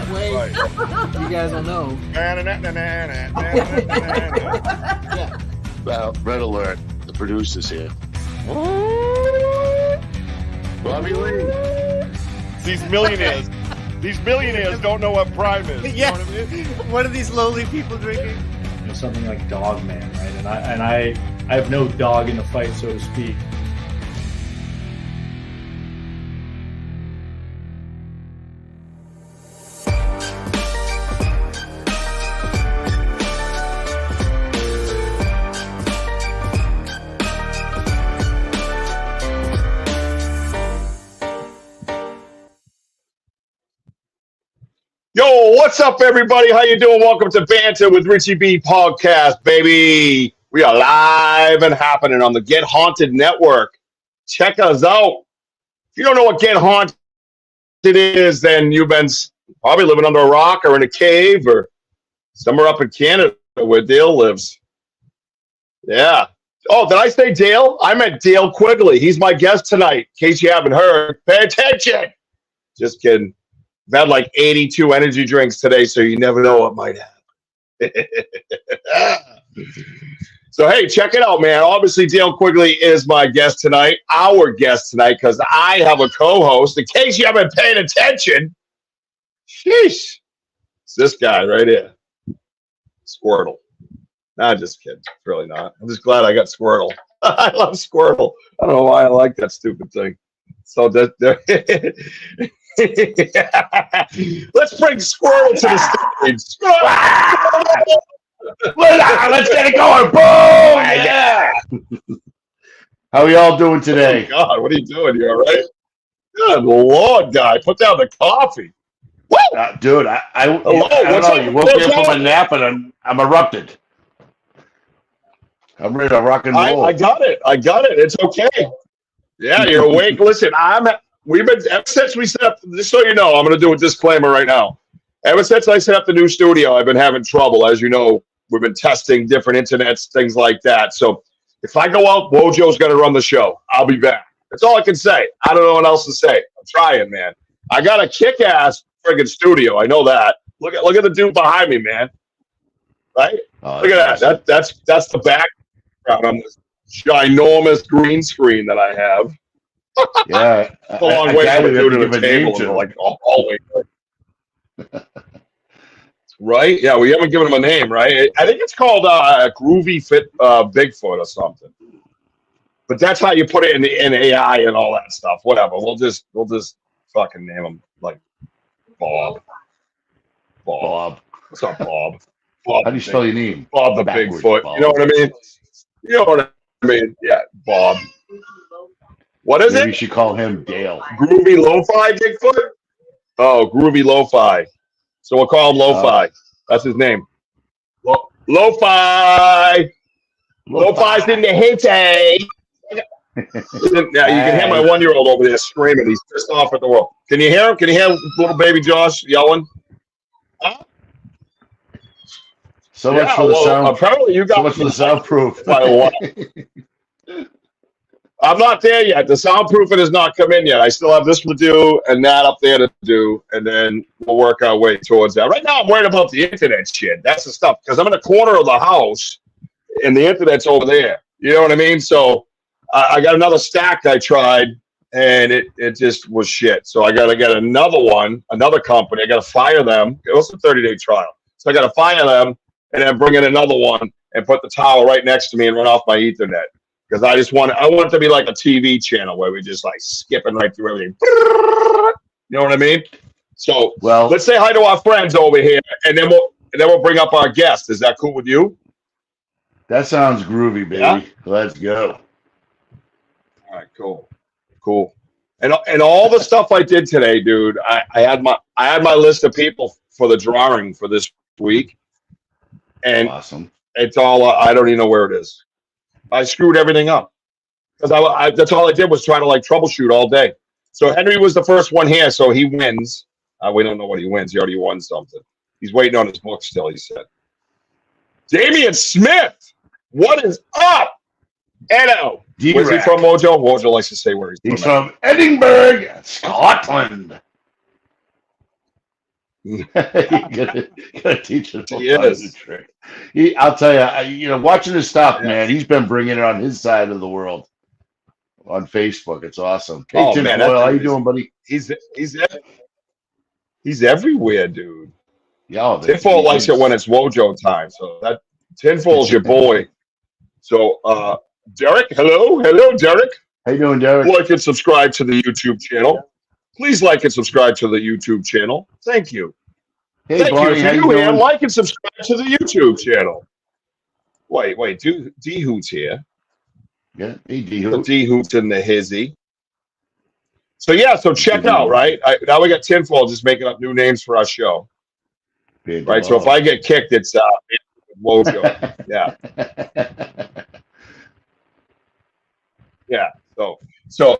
that way, you guys will know. Yeah. Well, red alert. The producer's here. Bobby Lee. These millionaires don't know what Prime is. Yeah. You know what I mean? What are these lowly people drinking? You know, something like Dog Man, right? And I have no dog in the fight, so to speak. Yo, what's up, everybody? How you doing? Welcome to Banter with Richie B podcast, baby. We are live and happening on the Get Haunted Network. Check us out. If you don't know what Get Haunted is, then you've been probably living under a rock or in a cave or somewhere up in Canada where Dale lives. Yeah. Oh, did I say Dale? I meant Dale Quigley. He's my guest tonight. In case you haven't heard, pay attention. Just kidding. I've had like 82 energy drinks today, so you never know what might happen. So, hey, check it out, man. Obviously, Dale Quigley is my guest tonight, our guest tonight, because I have a co-host. In case you haven't paid attention, sheesh, it's this guy right here, Squirtle. Nah, just kidding. It's really not. I'm just glad I got Squirtle. I love Squirtle. I don't know why I like that stupid thing. So, let's bring Squirrel to the stage. Let's get it going. Boom! Yeah. How are y'all doing today? Oh God, what are you doing? You all right? Good Lord, guy. Put down the coffee. Dude, I don't know. You woke me up from a nap and I'm erupted. I'm ready to rock and roll. I got it. It's okay. Yeah, you're awake. Listen, we've been, ever since we set up, just so you know, I'm going to do a disclaimer right now. Ever since I set up the new studio, I've been having trouble. As you know, we've been testing different internets, things like that. So if I go out, Wojo's going to run the show. I'll be back. That's all I can say. I don't know what else to say. I'm trying, man. I got a kick-ass friggin' studio. I know that. Look at the dude behind me, man. Right? Look at that. That's the background on this ginormous green screen that I have. Yeah, it's a long way from a dude at a table and like hallway. Right? Yeah, we haven't given him a name, right? I think it's called Groovy Fit Bigfoot or something. But that's how you put it in AI and all that stuff. Whatever. We'll just fucking name him like Bob. What's up, Bob? Bob. How do you spell your name? Bob the Bigfoot. Bob. You know what I mean? You know what I mean? Yeah, Bob. What is Maybe it? you should call him Dale. Groovy Lo-Fi Bigfoot? Oh, Groovy Lo-Fi. So we'll call him Lo-Fi. That's his name. Lo-Fi. Lo-Fi's in the heyday. Yeah, you can hear my 1-year-old over there screaming. He's pissed off at the world. Can you hear him? Can you hear little baby Josh yelling? Huh? So much for the sound. Apparently you got so much for the soundproof. I'm not there yet. The soundproofing has not come in yet. I still have this to do and that up there to do, and then we'll work our way towards that. Right now, I'm worried about the internet shit. That's the stuff, because I'm in the corner of the house, and the internet's over there. You know what I mean? So I got another stack I tried, and it just was shit. So I got to get another one, another company. I got to fire them. It was a 30-day trial. So I got to fire them and then bring in another one and put the tower right next to me and run off my Ethernet. Because I want it to be like a TV channel where we just like skipping right through everything. You know what I mean? So let's say hi to our friends over here, and then we'll bring up our guest. Is that cool with you? That sounds groovy, baby. Yeah? Let's go. All right, cool. And all the stuff I did today, dude. I had my list of people for the drawing for this week, and awesome. It's all I don't even know where it is. I screwed everything up because that's all I did was try to like troubleshoot all day. So Henry was the first one here, so he wins. We don't know what he wins. He already won something. He's waiting on his book still, he said. Damian Smith, what is up? Edo. Where's he from, Mojo? Mojo likes to say where he's from. Edinburgh, Scotland. You gotta teach him He a is. new trick. I'll tell you, watching his stuff, Yeah. man, he's been bringing it on his side of the world on Facebook. It's awesome. Hey, Oh Tim man, Foyle, that how you dude is doing, buddy? he's everywhere, dude. Yeah, Tinfoil likes it when it's Wojo time. So that Tinfoil's your boy. So Derek, hello, Derek. How you doing, Derek? Like and subscribe to the YouTube channel. Please like and subscribe to the YouTube channel. Thank you. Hey, Thank Bonnie, you. how If you you're new here, doing? like and subscribe to the YouTube channel. Wait, D Hoot's here. Yeah, hey, D The Hoot. D Hoot's in the hizzy. So yeah, so check out, right? Now we got Tinfoil just making up new names for our show. Right. So if I get kicked, it's Wojo. Yeah. Yeah. So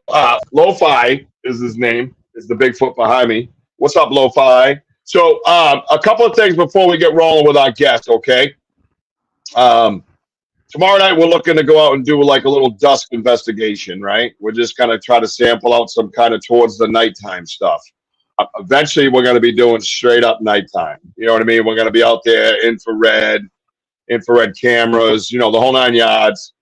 Lo-Fi is his name, is the Bigfoot behind me. What's up, Lo-Fi? So a couple of things before we get rolling with our guest, okay? Tomorrow night we're looking to go out and do like a little dusk investigation, right? We're just gonna try to sample out some kind of towards the nighttime stuff. Eventually we're gonna be doing straight up nighttime. You know what I mean? We're gonna be out there, infrared cameras, the whole 9 yards.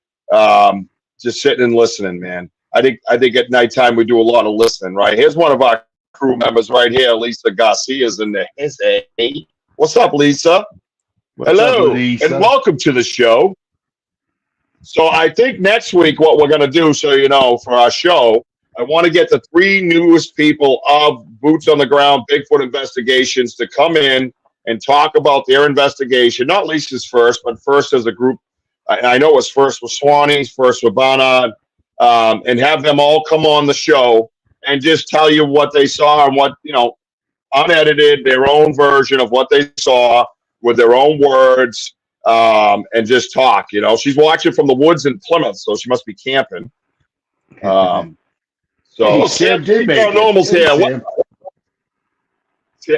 Just sitting and listening, man. I think at nighttime we do a lot of listening, right? Here's one of our crew members right here, Lisa Garcia's in there. Hey, what's up, Lisa? Hello, Lisa? and welcome to the show. So I think next week what we're going to do, so you know, for our show, I want to get the 3 newest people of Boots on the Ground Bigfoot Investigations to come in and talk about their investigation. Not Lisa's first, but first as a group. I know it's first with Swanee's, first with Barnard, and have them all come on the show and just tell you what they saw and what, unedited, their own version of what they saw with their own words. And just talk, She's watching from the woods in Plymouth, so she must be camping. So Hey, Sam did make it. Normal's Hey, here. Sam.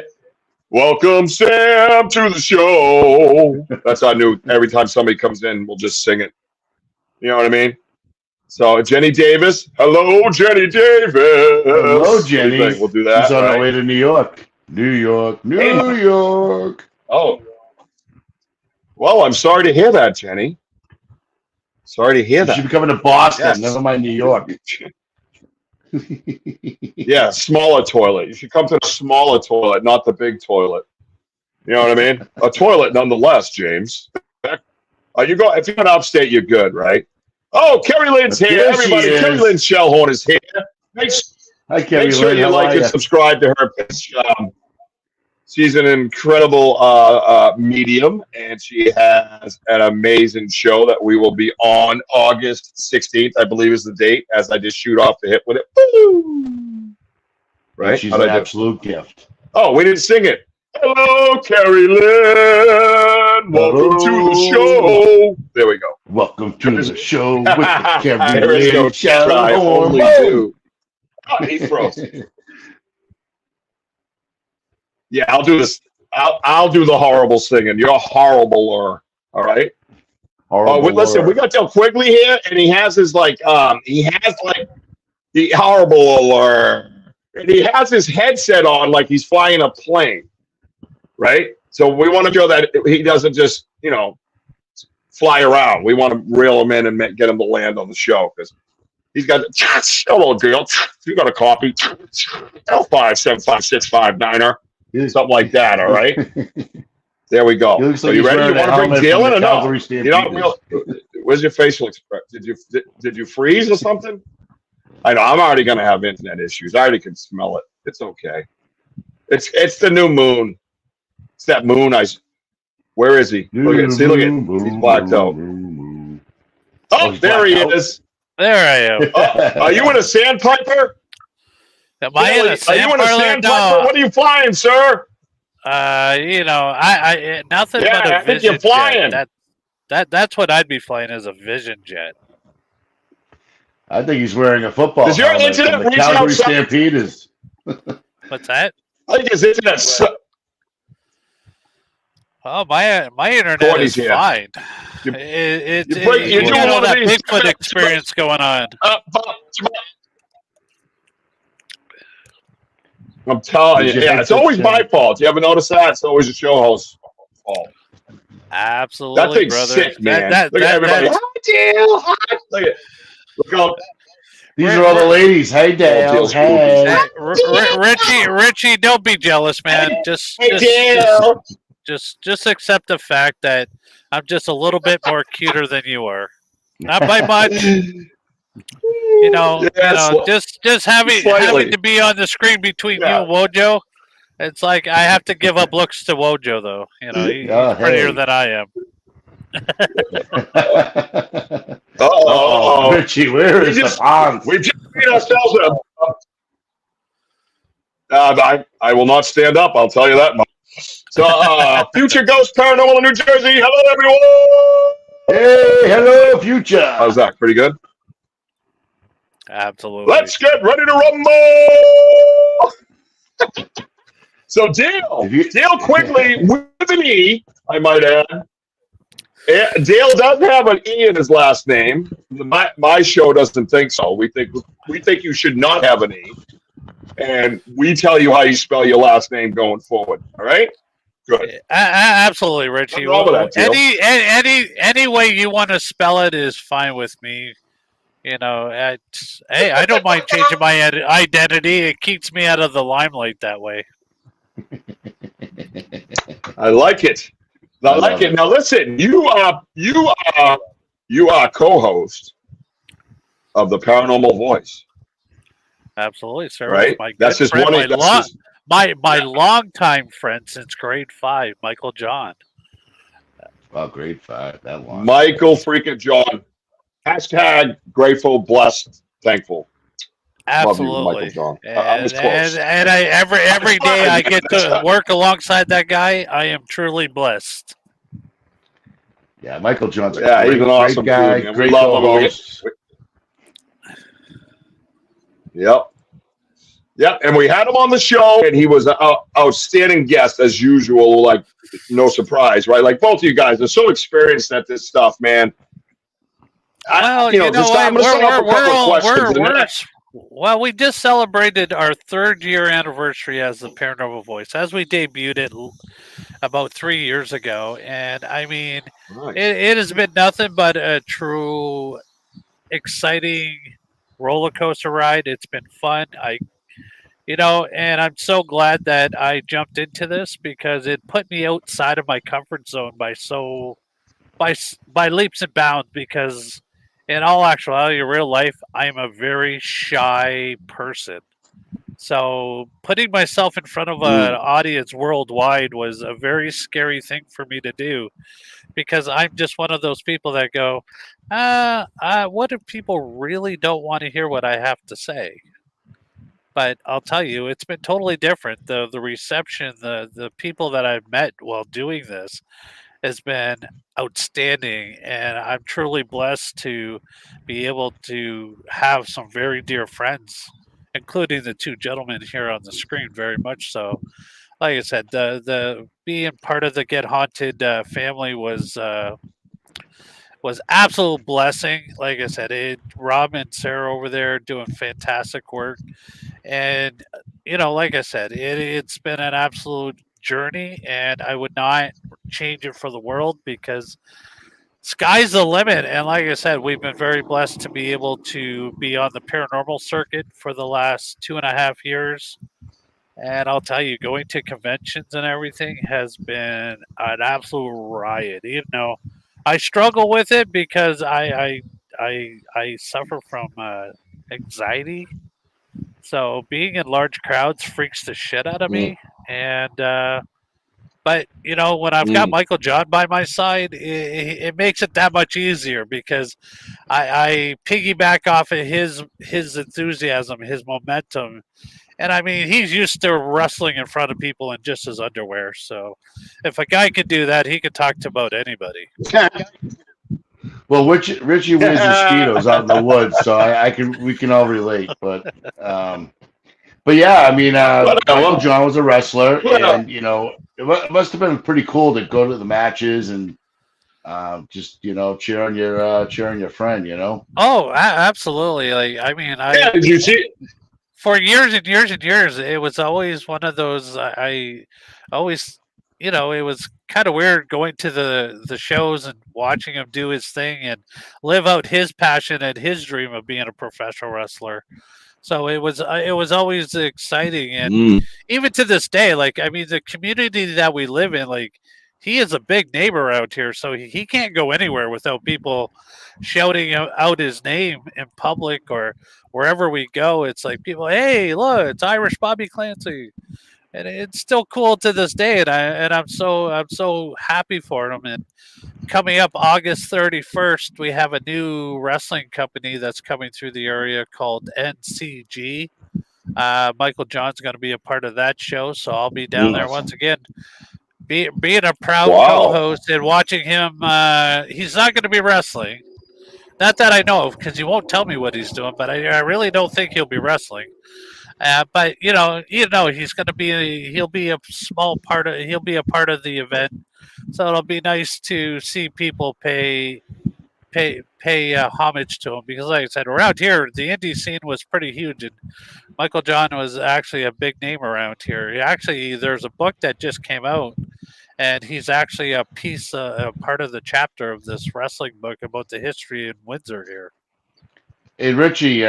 Welcome, Sam, to the show. That's our new. Every time somebody comes in, we'll just sing it. You know what I mean? So Jenny Davis, hello, Jenny Davis. Hello, Jenny. We'll do that. She's on right? her way to New York. New York. Oh. Well, I'm sorry to hear that, Jenny. Sorry to hear You should that. be coming to Boston. Yes. Never mind New York. Yeah, smaller toilet. You should come to the smaller toilet, not the big toilet. You know what I mean? A toilet, nonetheless, James. If you're going upstate, you're good, right? Oh, Kerry Lynn's here. There she Everybody, is. Kerry Lynn Shellhorn is here. Hi, Kerry Make sure Lynn. you How like are and you? subscribe to her page. She's an incredible medium, and she has an amazing show that we will be on August 16th, I believe is the date, as I just shoot off the hip with it. Woo! Right? She's How'd an I do? absolute gift. Oh, we didn't sing it. Hello, Kerry Lynn. Welcome to the show. There we go. Welcome to the show with the Kerry There is no Lynn try, only Shellhorn. do. Oh, he throws. Yeah, I'll do this. I'll do the horrible singing. You're horribler. All right. Listen, we got Del Quigley here, and he has his the horrible alert, and he has his headset on like he's flying a plane, right? So we want to show that he doesn't just fly around. We want to reel him in and get him to land on the show because he's got hello Dale. You got a copy? L575659er. Something like that, all right? There we go. Looks So like you he's ready? You wearing a want to bring helmet from Dylan the or no? Calgary Stampeders. Where's your facial expression? Did you freeze or something? I know. I'm already going to have internet issues. I already can smell it. It's okay. It's the new moon. It's that moon. Where is he? Look at he's blacked out. Oh, there he is. There I am. Are you in a sandpiper? Am I in a Are you in a sandpiper? No. What are you flying, sir? I nothing Yeah, but a I think vision you're flying. jet. That's what I'd be flying as a vision jet. I think he's wearing a football Does your helmet internet from the reach Calgary outside? Stampeders. What's that? I think his internet. Oh, my internet Courtney's is here. fine. You- You're you're doing got all one of that these- Bigfoot experience going on. I'm telling you, yeah, it's always my fault. You ever notice that? It's always the show host's fault. Absolutely, That thing's brother. sick, man. Look at everybody. Hi, Dale. Hi. Look out. These are all the ladies. Hey, Dale. Dale's Hey. Richie, don't be jealous, man. Just accept the fact that I'm just a little bit more cuter than you are. Not by much. Just having to be on the screen between you and Wojo. It's like I have to give up looks to Wojo, though. He's prettier than I am. Richie, where is the pond? We've just beat ourselves up. I will not stand up. I'll tell you that much. So, Future Ghost Paranormal in New Jersey. Hello, everyone. Hey, hello, Future. How's that? Pretty good. Absolutely. Let's get ready to rumble. So, Dale quickly with an E, I might add. Dale does have an E in his last name. My show doesn't think so. We think you should not have an E, and we tell you how you spell your last name going forward. All right? Good. Absolutely, Richie. Any way you want to spell it is fine with me. Hey, I don't mind changing my identity. It keeps me out of the limelight that way. I like it. I like it. Now listen, you are co-host of the Paranormal Voice. Absolutely, sir. Right? That's just friend, one. My longtime friend since grade 5, Michael John. Well, grade 5, that long. Michael freaking John. Hashtag grateful, blessed, thankful. Absolutely. Love you, Michael John. And every day I get to work alongside that guy, I am truly blessed. Yeah, Michael John's he's an awesome guy. Dude, we love him. Yep, and we had him on the show, and he was an outstanding guest as usual. Like, no surprise, right? Like, both of you guys are so experienced at this stuff, man. Well, Well, we just celebrated our 3rd year anniversary as the Paranormal Voice, as we debuted it about 3 years ago. And I mean, nice. It has been nothing but a true exciting roller coaster ride. It's been fun. And I'm so glad that I jumped into this because it put me outside of my comfort zone by leaps and bounds. Because in all actuality, in real life, I am a very shy person. So putting myself in front of an audience worldwide was a very scary thing for me to do, because I'm just one of those people that go, what if people really don't want to hear what I have to say? But I'll tell you, it's been totally different. The reception, the people that I've met while doing this has been outstanding, and I'm truly blessed to be able to have some very dear friends, including the 2 gentlemen here on the screen, very much so. Like I said, the being part of the Get Haunted family was absolute blessing. Like I said, Rob and Sarah over there doing fantastic work. And, like I said, it's been an absolute journey, and I would not change it for the world, because sky's the limit. And like I said, we've been very blessed to be able to be on the paranormal circuit for the last 2.5 years. And I'll tell you, going to conventions and everything has been an absolute riot. Even though I struggle with it because I suffer from anxiety. So being in large crowds freaks the shit out of me. And but when I've got Michael John by my side, it makes it that much easier, because I piggyback off of his enthusiasm, his momentum. And I mean, he's used to wrestling in front of people in just his underwear. So if a guy could do that, he could talk to about anybody. Well, Richie wears mosquitoes out in the woods, so we can all relate. But yeah, I mean, Michael John was a wrestler, and it must have been pretty cool to go to the matches and just cheer on your friend. Oh, absolutely! Like, I mean, did you see? for years and years and years, it was always one of those. I always, it was kind of weird going to the shows and watching him do his thing and live out his passion and his dream of being a professional wrestler. So it was always exciting, and Mm. even to this day, like I mean, the community that we live in, like he is a big neighbor out here, so he can't go anywhere without people shouting out his name in public or wherever we go. It's like people, hey, look, it's Irish Bobby Clancy, and it's still cool to this day, and I'm so happy for him. And coming up August 31st, we have a new wrestling company that's coming through the area called NCG. Michael John's going to be a part of that show, so I'll be down there once again. Being a proud co-host and watching him, he's not going to be wrestling. Not that I know of, because he won't tell me what he's doing. But I really don't think he'll be wrestling. But he's going to be. He'll be a small part of. He'll be a part of the event, so it'll be nice to see people pay homage to him, because, like I said, around here the indie scene was pretty huge, and Michael John was actually a big name around here. There's a book that just came out, and he's actually a part of the chapter of this wrestling book about the history in Windsor here. Hey, Richie,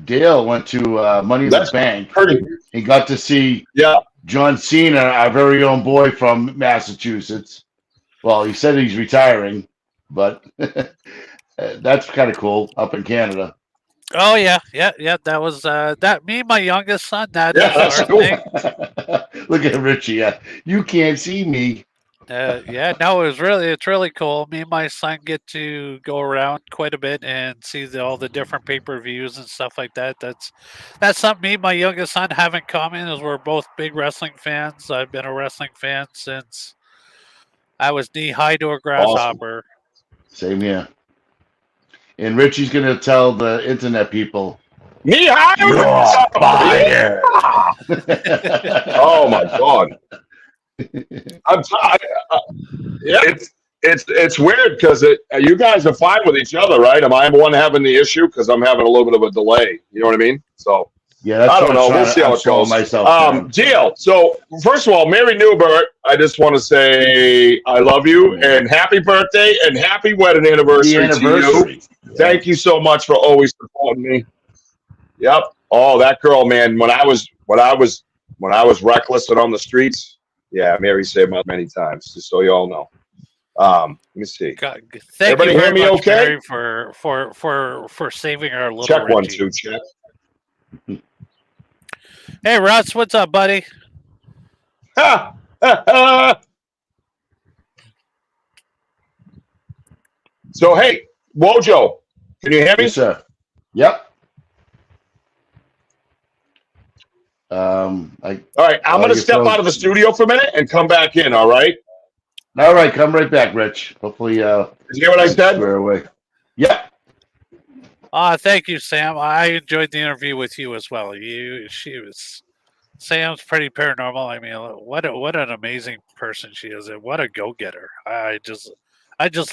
Dale went to Money in the Bank. He got to see John Cena, our very own boy from Massachusetts. Well, he said he's retiring, but that's kind of cool up in Canada. Oh yeah. That was that. Me and my youngest son. That's our cool. thing. Look at Richie. You can't see me. It's really cool. Me and my son get to go around quite a bit and see all the different pay-per-views and stuff like that. That's something me and my youngest son have in common, is we're both big wrestling fans. I've been a wrestling fan since I was knee-high to a grasshopper. Awesome. Same here. And Richie's going to tell the internet people, knee-high to a grasshopper. Oh my God. I'm tired. It's weird because you guys are fine with each other, right? Am I the one having the issue? Because I'm having a little bit of a delay. You know what I mean? So yeah, that's I don't know. We'll see how it goes. Gio. So first of all, Mary Newbert, I just want to say I love you and happy birthday and happy wedding anniversary to you. Thank you so much for always supporting me. Yep. Oh, that girl, man. When I was reckless and on the streets. Yeah, Mary saved me many times, just so you all know. Let me see. Thank everybody you hear me much, okay? Mary, for saving our little check Richie. 1 2 check. Hey Russ, what's up, buddy? So hey, Wojo, can you hear me? Yes, sir. Yep. All right, I'm going to step out of the studio for a minute and come back in, all right? All right, come right back, Rich. Hopefully, did you hear what I said? Square away. Yeah. Thank you, Sam. I enjoyed the interview with you as well. Sam's pretty paranormal. I mean, what an amazing person she is, and what a go-getter. I just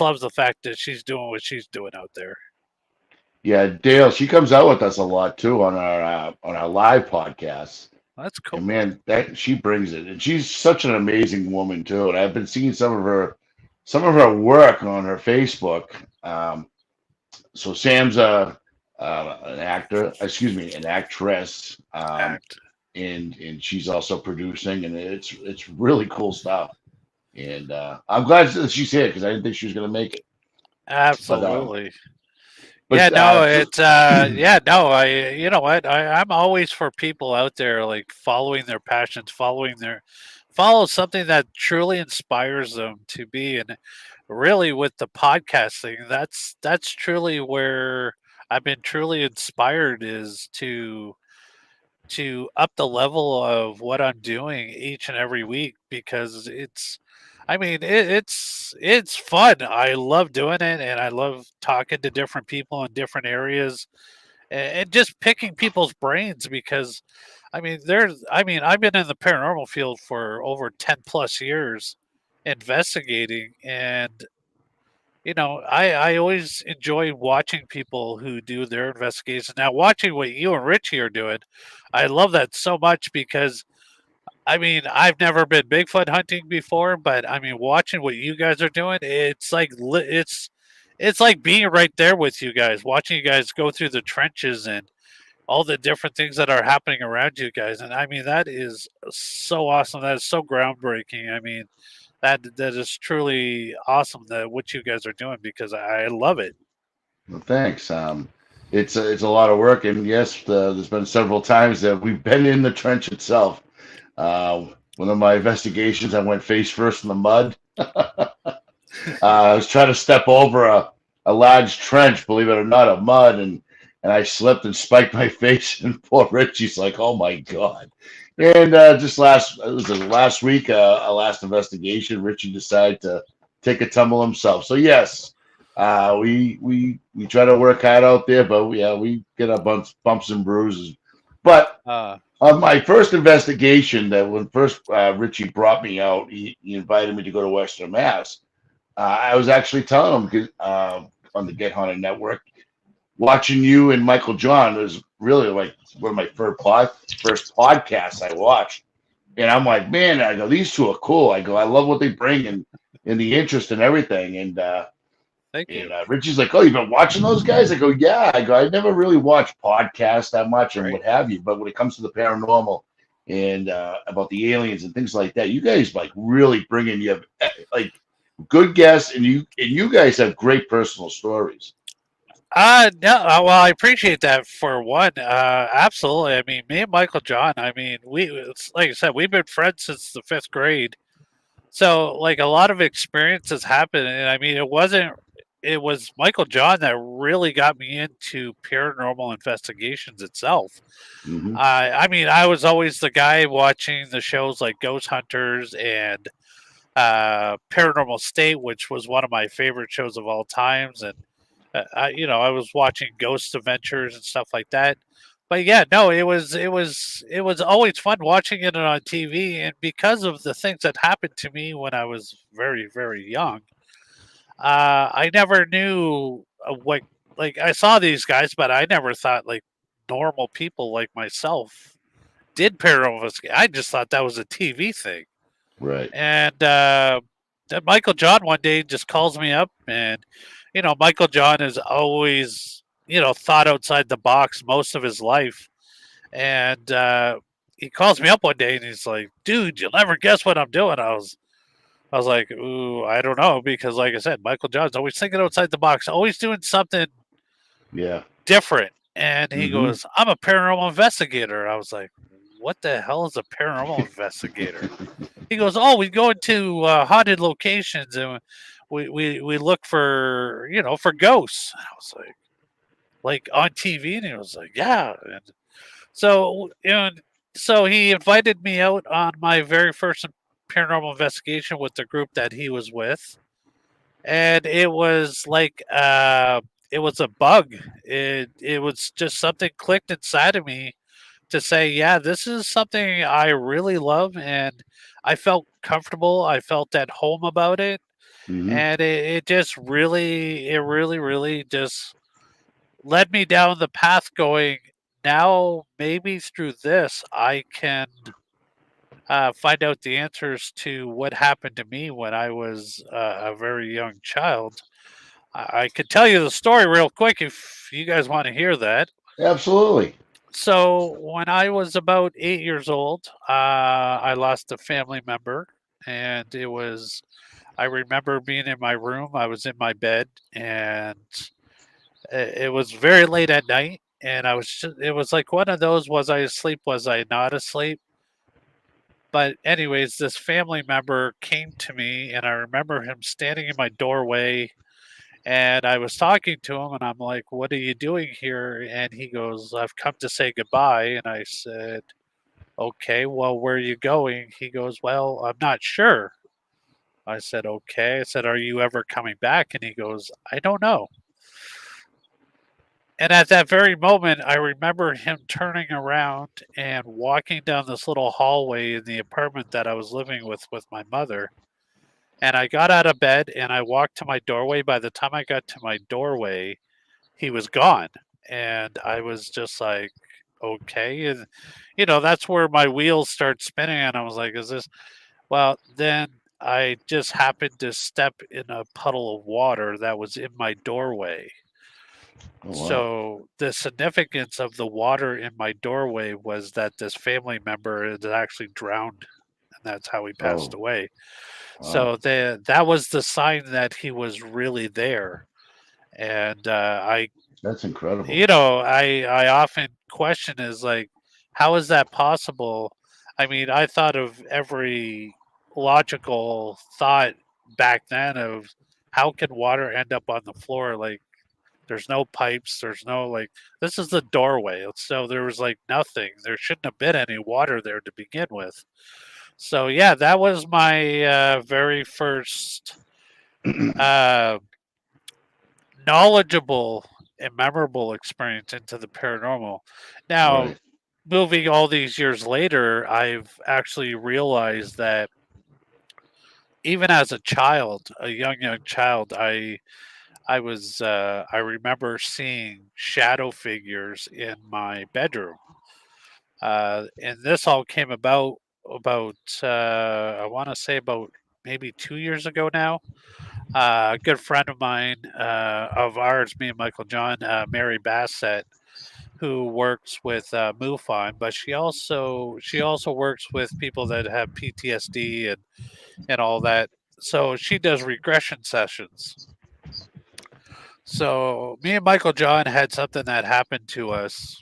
love the fact that she's doing what she's doing out there. Yeah, Dale, she comes out with us a lot too on our live podcasts. That's cool. And man, she brings it, and she's such an amazing woman too. And I've been seeing some of her work on her Facebook. So Sam's an actor, an actress, and she's also producing, and it's really cool stuff. And I'm glad that she's here because I didn't think she was going to make it. Absolutely. You know what? I'm always for people out there like following their passions, follow something that truly inspires them to be. And really with the podcasting, that's truly where I've been truly inspired, is to up the level of what I'm doing each and every week, because it's fun. I love doing it, and I love talking to different people in different areas, and just picking people's brains, because I've been in the paranormal field for over 10 plus years investigating, and I always enjoy watching people who do their investigations. Now, watching what you and Richie are doing, I love that so much because I mean, I've never been Bigfoot hunting before, but I mean, watching what you guys are doing, it's like being right there with you guys, watching you guys go through the trenches and all the different things that are happening around you guys. And I mean, that is so awesome. That is so groundbreaking. I mean, that is truly awesome that what you guys are doing because I love it. Well, thanks. It's a lot of work, and yes, there's been several times that we've been in the trench itself. One of my investigations, I went face first in the mud. I was trying to step over a large trench, believe it or not, of mud, and I slipped and spiked my face. And poor Richie's like, "Oh my god!" And just last week, a last investigation, Richie decided to take a tumble himself. So yes, we try to work hard out there, but we get our bumps and bruises. But on my first investigation, that when first Richie brought me out, he invited me to go to Western Mass. I was actually telling him on the Get Haunted Network, watching you and Michael John was really like one of my first podcasts I watched. And I'm like, man, I go, these two are cool. I go, I love what they bring and the interest and everything. And Thank you. Richie's like, oh, you've been watching those guys? I go, yeah. I go, I never really watched podcasts that much and Right. what have you. But when it comes to the paranormal and about the aliens and things like that, you guys like really bring in, you have like good guests, and you guys have great personal stories. No, well, I appreciate that for one. Absolutely. I mean, me and Michael John, I mean, it's like I said, we've been friends since the fifth grade. So, like, a lot of experiences happened. And I mean, it was Michael John that really got me into paranormal investigations itself. Hmm. I mean, I was always the guy watching the shows like Ghost Hunters and Paranormal State, which was one of my favorite shows of all times. And I was watching Ghost Adventures and stuff like that. But yeah, no, it was always fun watching it on TV, and because of the things that happened to me when I was very very young, I never knew what like I saw these guys, but I never thought like normal people like myself did paranormal investigation. I just thought that was a TV thing. Right. And then Michael John one day just calls me up, and Michael John has always thought outside the box most of his life, and he calls me up one day and he's like, "Dude, you'll never guess what I'm doing." I was like, "Ooh, I don't know," because like I said, Michael John's always thinking outside the box, always doing something Yeah. different. And he Hmm. goes, "I'm a paranormal investigator." I was like, "What the hell is a paranormal investigator?" He goes, "Oh, we go into haunted locations and we look for for ghosts." And I was like on TV, and he was like, "Yeah." And so so he invited me out on my very first paranormal investigation with the group that he was with, and it was like it was a bug. It was just something clicked inside of me to say, yeah, this is something I really love, and I felt comfortable. I felt at home about it, Hmm. and it just really, really just led me down the path. Going now, maybe through this, I can find out the answers to what happened to me when I was a very young child. I could tell you the story real quick if you guys want to hear that. Absolutely. So when I was about 8 years old, I lost a family member, and I remember being in my room. I was in my bed, and it was very late at night. And it was like one of those, was I asleep? Was I not asleep? But anyways, this family member came to me, and I remember him standing in my doorway, and I was talking to him, and I'm like, "What are you doing here?" And he goes, "I've come to say goodbye." And I said, "Okay, well, where are you going?" He goes, "Well, I'm not sure." I said, "Okay." I said, "Are you ever coming back?" And he goes, "I don't know." And at that very moment, I remember him turning around and walking down this little hallway in the apartment that I was living with my mother. And I got out of bed and I walked to my doorway. By the time I got to my doorway, he was gone. And I was just like, okay. And, that's where my wheels start spinning. And I was like, is this. Well, then I just happened to step in a puddle of water that was in my doorway. Oh, wow. So the significance of the water in my doorway was that this family member had actually drowned, and that's how he passed Oh, away. wow. So that was the sign that he was really there. And That's incredible. I often question is like, how is that possible? I mean, I thought of every logical thought back then of how can water end up on the floor? Like, there's no pipes. There's no like. This is the doorway, so there was like nothing. There shouldn't have been any water there to begin with. So yeah, that was my very first uh, knowledgeable and memorable experience into the paranormal. Now, Right. moving all these years later, I've actually realized that even as a child, a young child, I remember seeing shadow figures in my bedroom, and this all came about I want to say about maybe 2 years ago now. A good friend of mine, of ours, me and Michael John, Mary Bassett, who works with MUFON, but she also works with people that have PTSD and all that. So she does regression sessions. So me and Michael John had something that happened to us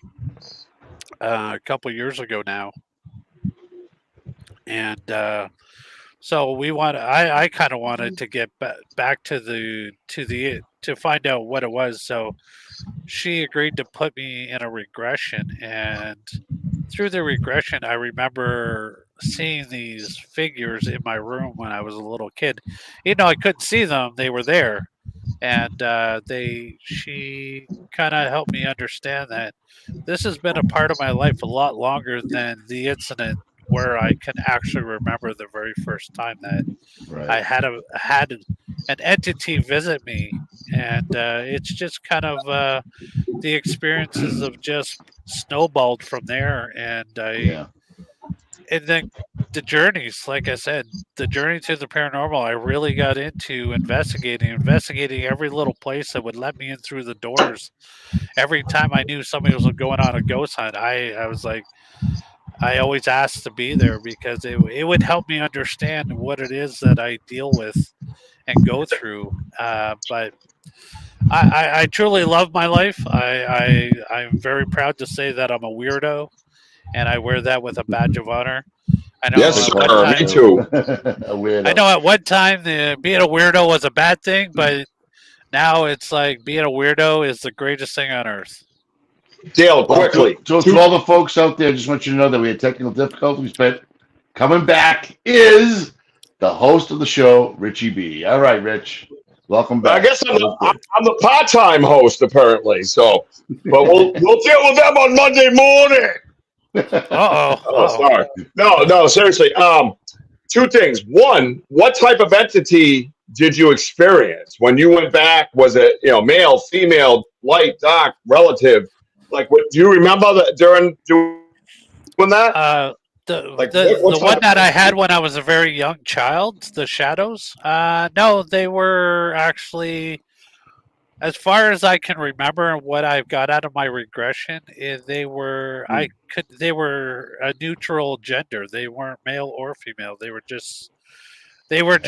a couple years ago now, and so we want. I kind of wanted to get back to find out what it was. So she agreed to put me in a regression, and through the regression, I remember seeing these figures in my room when I was a little kid. I couldn't see them; they were there, and she kind of helped me understand that this has been a part of my life a lot longer than the incident where I can actually remember the very first time that I Right. had an entity visit me, and it's just kind of the experiences of just snowballed from there, Yeah. and then the journeys, like I said, the journey to the paranormal, I really got into investigating every little place that would let me in through the doors. Every time I knew somebody was going on a ghost hunt, I was like, I always asked to be there because it would help me understand what it is that I deal with and go through. But I truly love my life. I'm very proud to say that I'm a weirdo, and I wear that with a badge of honor. I know Yes, at one sir. time, Me too. A weirdo. I know at one time being a weirdo was a bad thing, but now it's like being a weirdo is the greatest thing on earth. Dale, Well, quickly. to all the folks out there, just want you to know that we had technical difficulties, but coming back is the host of the show, Richie B. All right, Rich, welcome I back. guess I'm That was good. the part-time host apparently. So, but we'll deal with them on Monday morning. Oh, sorry. No, seriously. Two things. One, what type of entity did you experience when you went back? Was it male, female, light, dark, relative? Like, what do you remember that during doing that? The Like, the what the one type that I of had when I was a very young child, the shadows. No, they were actually, as far as I can remember, and what I've got out of my regression, they were a neutral gender. They weren't male or female. They were just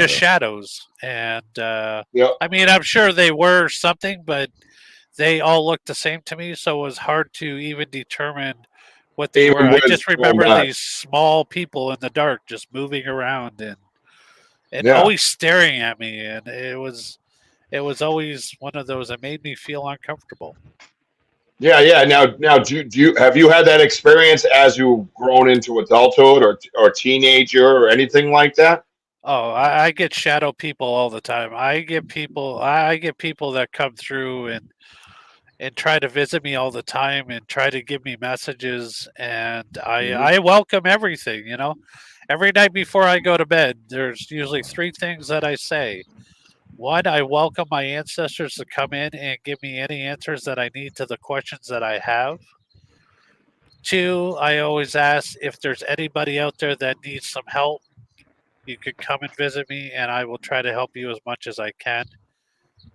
shadows, and Yeah, I mean, I'm sure they were something, but they all looked the same to me, so it was hard to even determine what they were. even I with just going remember back. these small people in the dark just moving around and Yeah. always staring at me, and it was always one of those that made me feel uncomfortable. Yeah. Now, do you have you had that experience as you've grown into adulthood or teenager or anything like that? Oh, I get shadow people all the time. I get people that come through and try to visit me all the time and try to give me messages, and I welcome everything. every night before I go to bed, there's usually three things that I say. One, I welcome my ancestors to come in and give me any answers that I need to the questions that I have. Two, I always ask if there's anybody out there that needs some help. You can come and visit me, and I will try to help you as much as I can.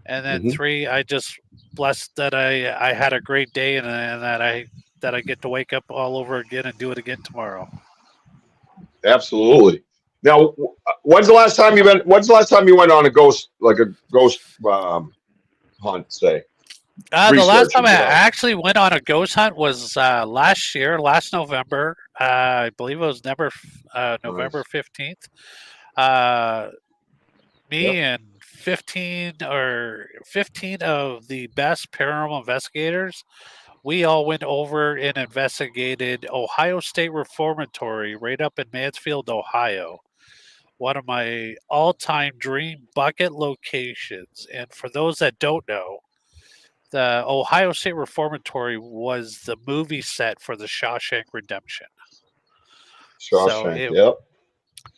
And then Mhm. three, I just blessed that I had a great day and that I get to wake up all over again and do it again tomorrow. Absolutely. Now, when's the last time you went? When's the last time you went on a ghost hunt? Say The last researching, time I you know. actually went on a ghost hunt was last year, last November. I believe it was November 15th. Me Yep. and 15 of the best paranormal investigators, we all went over and investigated Ohio State Reformatory right up in Mansfield, Ohio. One of my all-time dream bucket locations. And for those that don't know, the Ohio State Reformatory was the movie set for the Shawshank Redemption. Shawshank. Yep.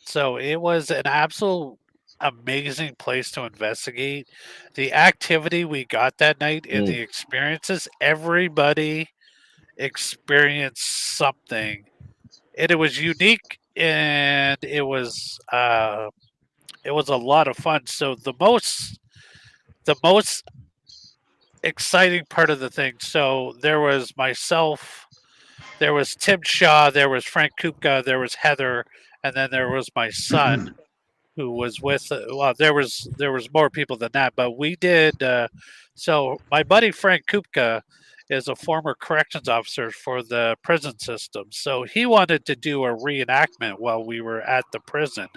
So it was an absolute amazing place to investigate. The activity we got that night and the experiences, everybody experienced something. And it was unique and it was a lot of fun. So the most exciting part of the thing. So there was myself, there was Tim Shaw, there was Frank Kupka, there was Heather, and then there was my son who was with. Well, there was more people than that, but we did. So my buddy Frank Kupka is a former corrections officer for the prison system. So he wanted to do a reenactment while we were at the prison.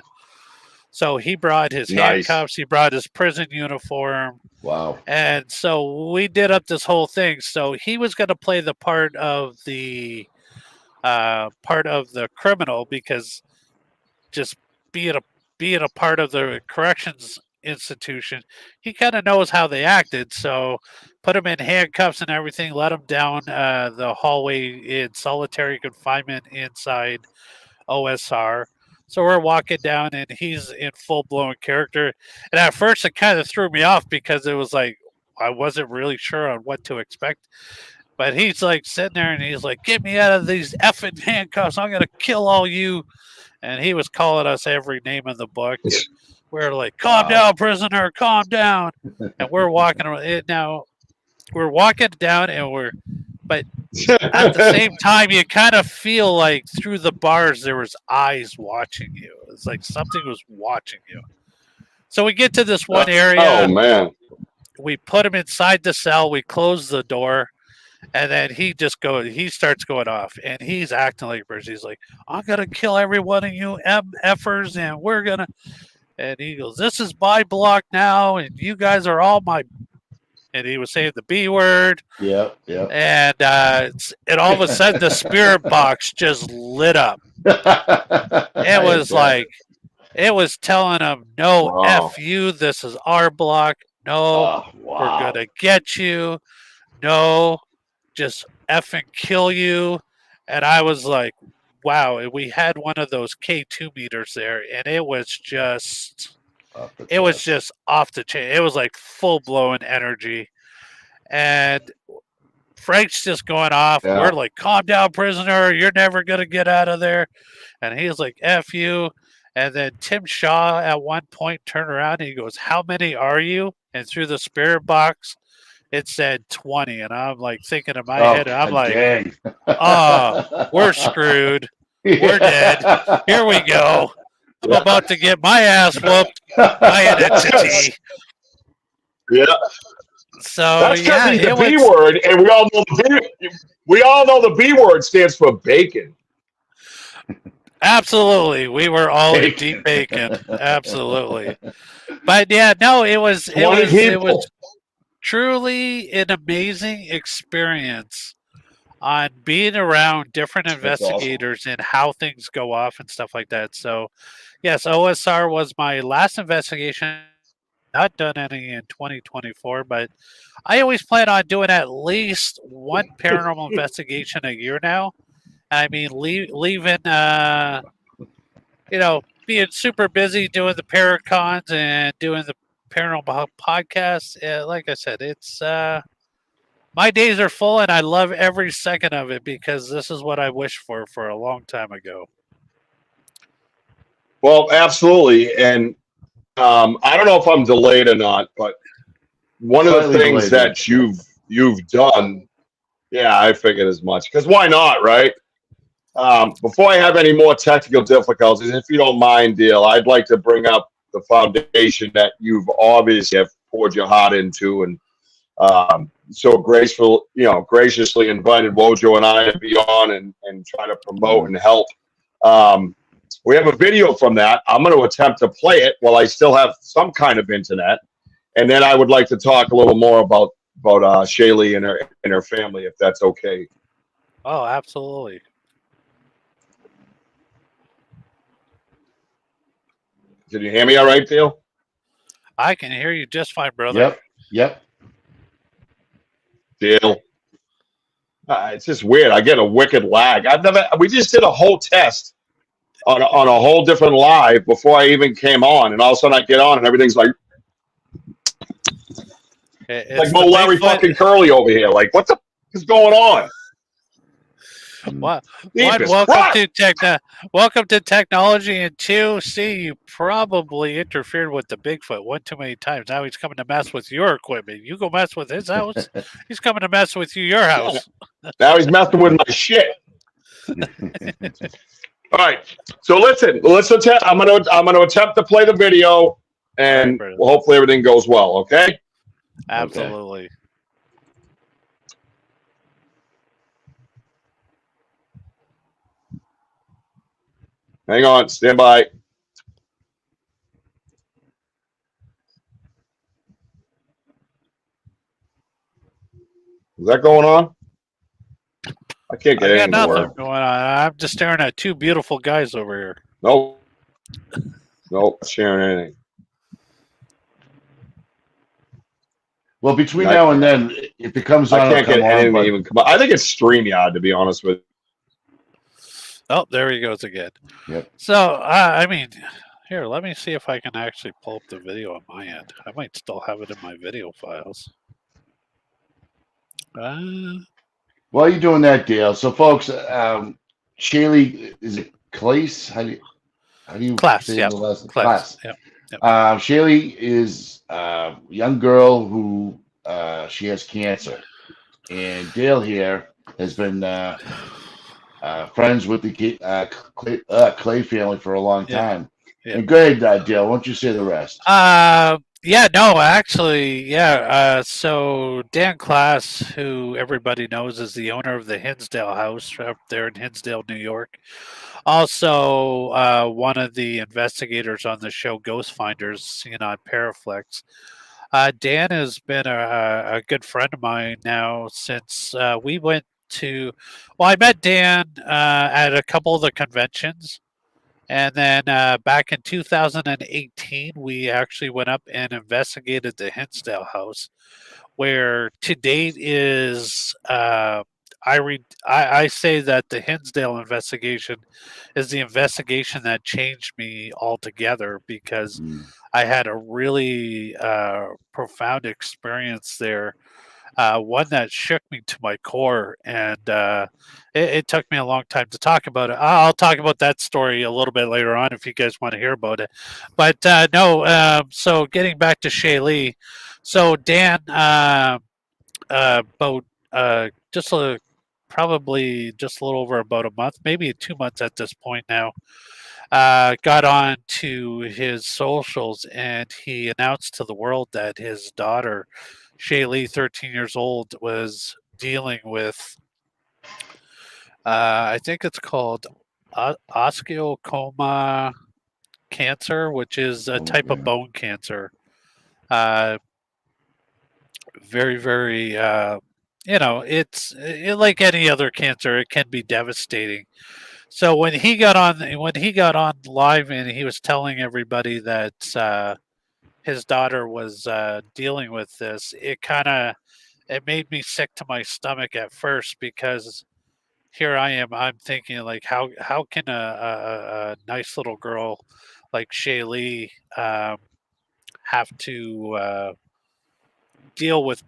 So he brought his handcuffs, he brought his prison uniform. Wow. And so we did up this whole thing. So he was going to play the part of the criminal, because just being a part of the corrections institution, he kind of knows how they acted. So put him in handcuffs and everything, let him down the hallway in solitary confinement inside OSR. So we're walking down and he's in full-blown character. And at first it kind of threw me off because it was like I wasn't really sure on what to expect. But he's like sitting there and he's like, "Get me out of these effing handcuffs. I'm going to kill all you." And he was calling us every name in the book. And we're like, "Calm down, prisoner, calm down." And we're walking around. Now, we're walking down but at the same time, you kind of feel like through the bars there was eyes watching you. It's like something was watching you. So we get to this one area. Oh man! We put him inside the cell. We close the door, and then he starts going off, and he's acting like a person. He's like, "I'm gonna kill every one of you MFers, and we're gonna." And he goes, "This is my block now, and you guys are all my." And he was saying the B word. Yep. And all of a sudden, the spirit box just lit up. It was like, it was telling him, "No, F you, this is our block. No, we're going to get you. No, just effing kill you." And I was like, wow. And we had one of those K2 meters there, and it was just off the chain. It was like full-blown energy. And Frank's just going off. Yeah. We're like, "Calm down, prisoner. You're never going to get out of there." And he's like, "F you." And then Tim Shaw at one point turned around and he goes, "How many are you?" And through the spirit box, it said 20. And I'm like thinking in my head, I'm like, "Oh, we're screwed. We're dead. Here we go. I'm about to get my ass whooped by an entity." Yeah. So that's because yeah, he's the B word, and we all know the B word stands for bacon. Absolutely, we were all in deep bacon. Absolutely, but yeah, no, it was truly an amazing experience on being around different investigators and how things go off and stuff like that. So, yes, OSR was my last investigation. Not done any in 2024, but I always plan on doing at least one paranormal investigation a year now. I mean, leaving, being super busy doing the Paracons and doing the paranormal podcasts. Like I said, it's my days are full, and I love every second of it because this is what I wished for a long time ago. Well, absolutely. And I don't know if I'm delayed or not, but one of the Slightly things delayed, that you've done, yeah, I figured as much. Because why not, right? Before I have any more technical difficulties, if you don't mind, Deal, I'd like to bring up the foundation that you've obviously have poured your heart into, and so graciously invited Wojo and I to be on and try to promote and help. We have a video from that. I'm going to attempt to play it while I still have some kind of internet, and then I would like to talk a little more about Shaylee and her family, if that's okay. Oh, absolutely. Can you hear me all right, Deal? I can hear you just fine, brother. Yep. Deal. It's just weird. I get a wicked lag. We just did a whole test on a whole different live before I even came on, and all of a sudden I get on and everything's like It's Mo Larry fucking Curly over here. Like, what the is going on? What? Deepest Welcome to technology, and two, see, you probably interfered with the Bigfoot one too many times. Now he's coming to mess with your equipment. You go mess with his house, he's coming to mess with your house. Now he's messing with my shit. All right. So listen. I'm gonna attempt to play the video, and hopefully everything goes well. Okay. Absolutely. Hang on. Stand by. Is that going on? I can't get anything to nothing work. going on. I'm just staring at two beautiful guys over here. Nope. Not sharing anything. Well, between now and then, if it comes on, I can't get anything on, even come on. I think it's StreamYard, to be honest with you. Oh, there he goes again. Yep. So, I mean, here, let me see if I can actually pull up the video on my end. I might still have it in my video files. While you're doing that, Dale. So, folks, Shaylee, is it Clace? How do you Class? say Yeah. the last Class. Yep. Shaylee is a young girl who she has cancer, and Dale here has been friends with the Clay family for a long time. Yeah. And go ahead, Dale. Why don't you say the rest? So Dan Class, who everybody knows is the owner of the Hinsdale House up there in Hinsdale, New York. Also, one of the investigators on the show Ghost Finders, seen on Paraflex. Dan has been a good friend of mine now since we went to. Well, I met Dan at a couple of the conventions. And then back in 2018, we actually went up and investigated the Hinsdale House, where to date is I say that the Hinsdale investigation is the investigation that changed me altogether because I had a really profound experience there. One that shook me to my core, and it took me a long time to talk about it. I'll talk about that story a little bit later on if you guys want to hear about it. But so getting back to Shaylee, so Dan, probably just a little over about a month, maybe 2 months at this point now. Got on to his socials and he announced to the world that his daughter, Shaylee, 13 years old, was dealing with, I think it's called osteosarcoma cancer, which is a type of bone cancer. Very, very, it's like any other cancer. It can be devastating. So when he got on live and he was telling everybody that his daughter was dealing with this, it made me sick to my stomach at first because here I am. I'm thinking like, how can a nice little girl like Shaylee have to deal with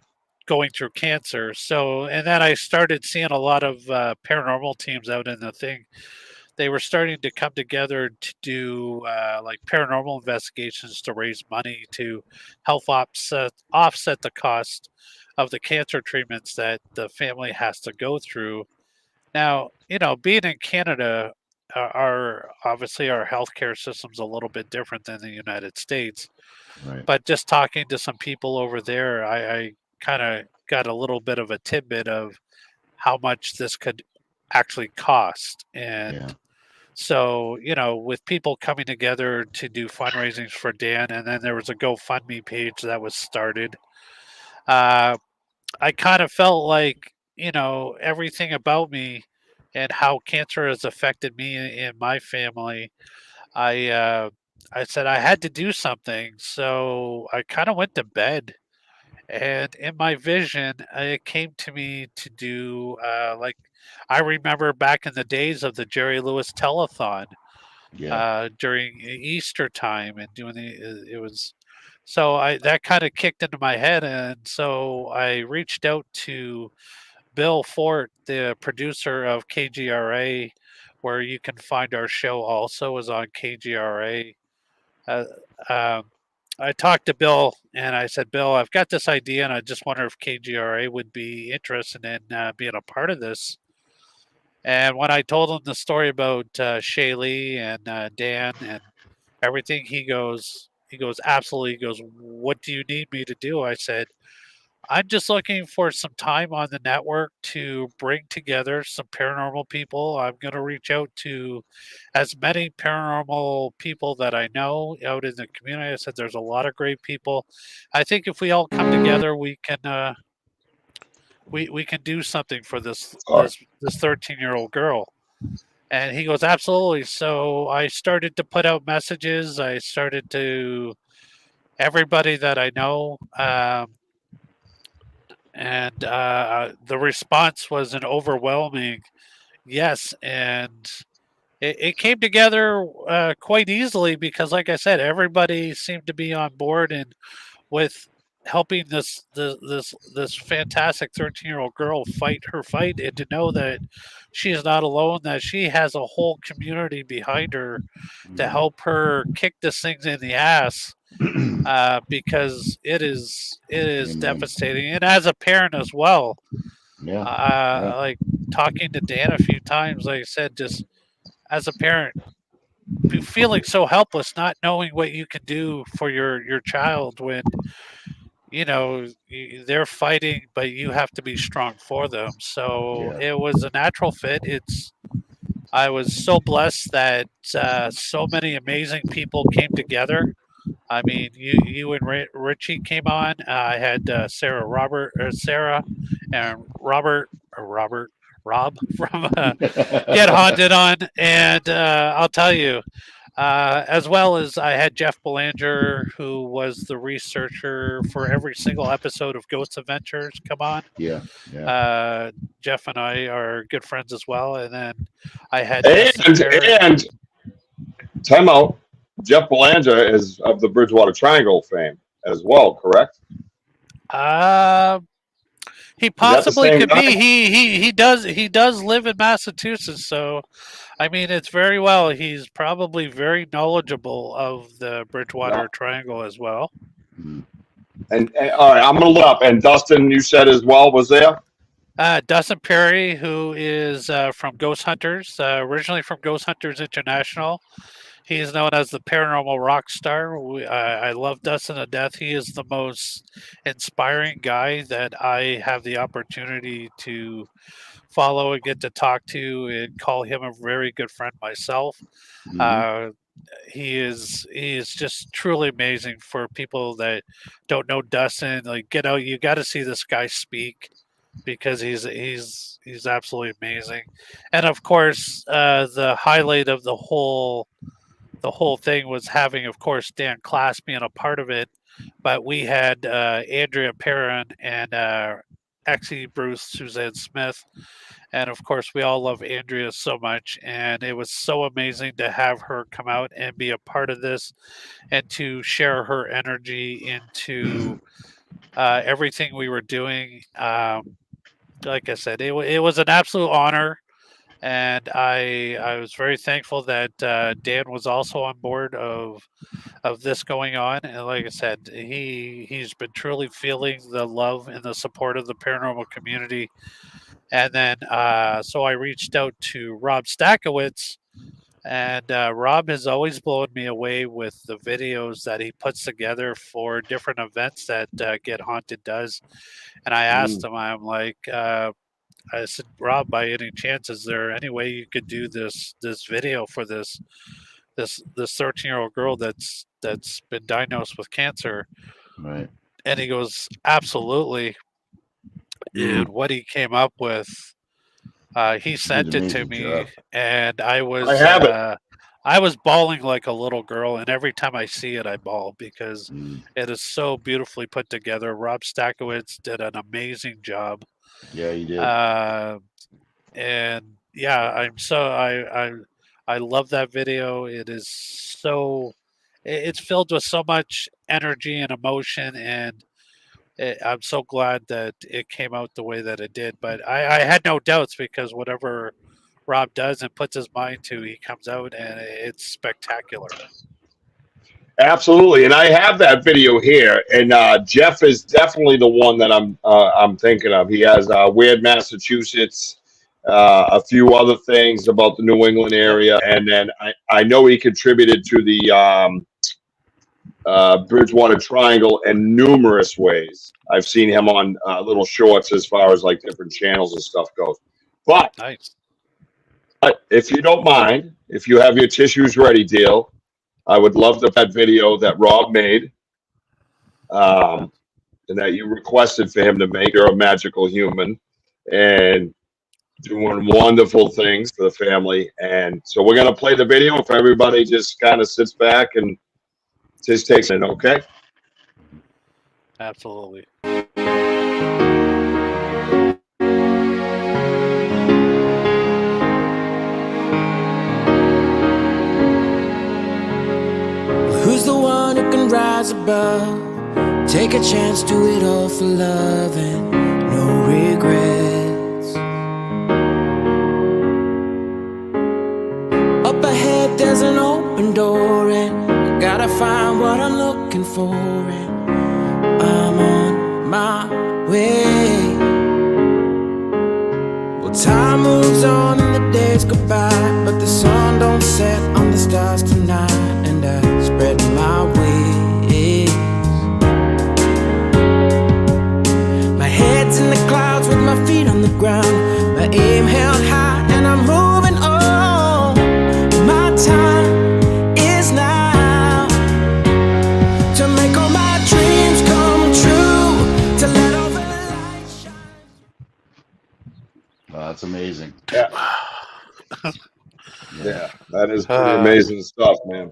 going through cancer? So, and then I started seeing a lot of paranormal teams out in the thing. They were starting to come together to do like paranormal investigations to raise money to help offset the cost of the cancer treatments that the family has to go through. Now, being in Canada, our obviously our healthcare system's a little bit different than the United States. Right. But just talking to some people over there, I kind of got a little bit of a tidbit of how much this could actually cost. And Yeah. so, with people coming together to do fundraisings for Dan, and then there was a GoFundMe page that was started. I kind of felt like, everything about me and how cancer has affected me and my family. I said I had to do something, so I kind of went to bed. And in my vision, it came to me to do like I remember back in the days of the Jerry Lewis telethon Yeah. during Easter time and doing it was so I that kind of kicked into my head, and so I reached out to Bill Fort, the producer of KGRA, where you can find our show also is on KGRA. Uh, um, I talked to Bill and I said, Bill, I've got this idea and I just wonder if KGRA would be interested in being a part of this. And when I told him the story about Shaylee and Dan and everything, he goes, absolutely. He goes, what do you need me to do? I said, I'm just looking for some time on the network to bring together some paranormal people. I'm going to reach out to as many paranormal people that I know out in the community. I said there's a lot of great people. I think if we all come together, we can we can do something for this All right. this 13-year-old girl. And he goes, absolutely. So I started to put out messages. I started to everybody that I know. And the response was an overwhelming yes. And it came together quite easily because, like I said, everybody seemed to be on board and with helping this fantastic 13-year-old girl fight her fight and to know that she is not alone, that she has a whole community behind her to help her kick this thing in the ass because it is Amen. devastating. And as a parent as well, Yeah. Yeah. like talking to Dan a few times, like I said, just as a parent, feeling so helpless, not knowing what you can do for your child when they're fighting, but you have to be strong for them. So Yeah. it was a natural fit. I was so blessed that so many amazing people came together. I mean, you and Richie came on. I had Sarah, and Rob from Get Haunted on, and I'll tell you, as well as I had Jeff Belanger, who was the researcher for every single episode of Ghost Adventures, come on. Yeah. Yeah. Jeff and I are good friends as well, and then I had Dustin Perry. And time out. Jeff Belanger is of the Bridgewater Triangle fame as well, correct? He Is that the possibly same could guy? be. He does live in Massachusetts, so I mean it's very well. He's probably very knowledgeable of the Bridgewater Yeah. Triangle as well. And all right, I'm gonna look up. And Dustin, you said as well, was there? Dustin Perry, who is from Ghost Hunters, originally from Ghost Hunters International. He is known as the paranormal rock star. I love Dustin to death. He is the most inspiring guy that I have the opportunity to follow and get to talk to and call him a very good friend myself. Mhm. He is just truly amazing for people that don't know Dustin. Like, you got to see this guy speak because he's absolutely amazing. And of course, the highlight of the whole thing was having, of course, Dan Class being a part of it. But we had Andrea Perrin and Exie, Bruce, Suzanne Smith, and of course we all love Andrea so much. And it was so amazing to have her come out and be a part of this, and to share her energy into everything we were doing. Like I said, it was an absolute honor, and I was very thankful that Dan was also on board of this going on. And like I said, he's been truly feeling the love and the support of the paranormal community. And then so I reached out to Rob Stakowitz, and Rob has always blown me away with the videos that he puts together for different events that Get Haunted does. And I asked him, I'm like, I said, Rob, by any chance, is there any way you could do this video for this 13-year-old girl that's been diagnosed with cancer? Right. And he goes, absolutely. And what he came up with, he sent it to me, job. and I have it. I was bawling like a little girl, and every time I see it, I bawl because it is so beautifully put together. Rob Stakowitz did an amazing job. Yeah, you did. And yeah, I love that video. It is so, it's filled with so much energy and emotion, and I'm so glad that it came out the way that it did. But I had no doubts, because whatever Rob does and puts his mind to, he comes out and it's spectacular. Absolutely, and I have that video here. And Jeff is definitely the one that I'm thinking of. He has Weird Massachusetts, a few other things about the New England area, and then I know he contributed to the Bridgewater Triangle in numerous ways. I've seen him on little shorts as far as like different channels and stuff goes. But Nice. But if you don't mind, if you have your tissues ready, Deal, I would love that video that Rob made, and that you requested for him to make. You're a magical human and doing wonderful things for the family. And so we're going to play the video if everybody just kind of sits back and just takes it, okay? Absolutely. Who's the one who can rise above? Take a chance, do it all for love and no regrets. Up ahead there's an open door, and I gotta find what I'm looking for, and I'm on my way. Well, time moves on and the days go by, but the sun don't set on the stars tonight, and I spread my wings. My head's in the clouds with my feet on the ground, my aim held high and I'm moving on. My time is now to make all my dreams come true, to let all the light shine. Oh, that's amazing. Yeah, that is pretty amazing stuff, man.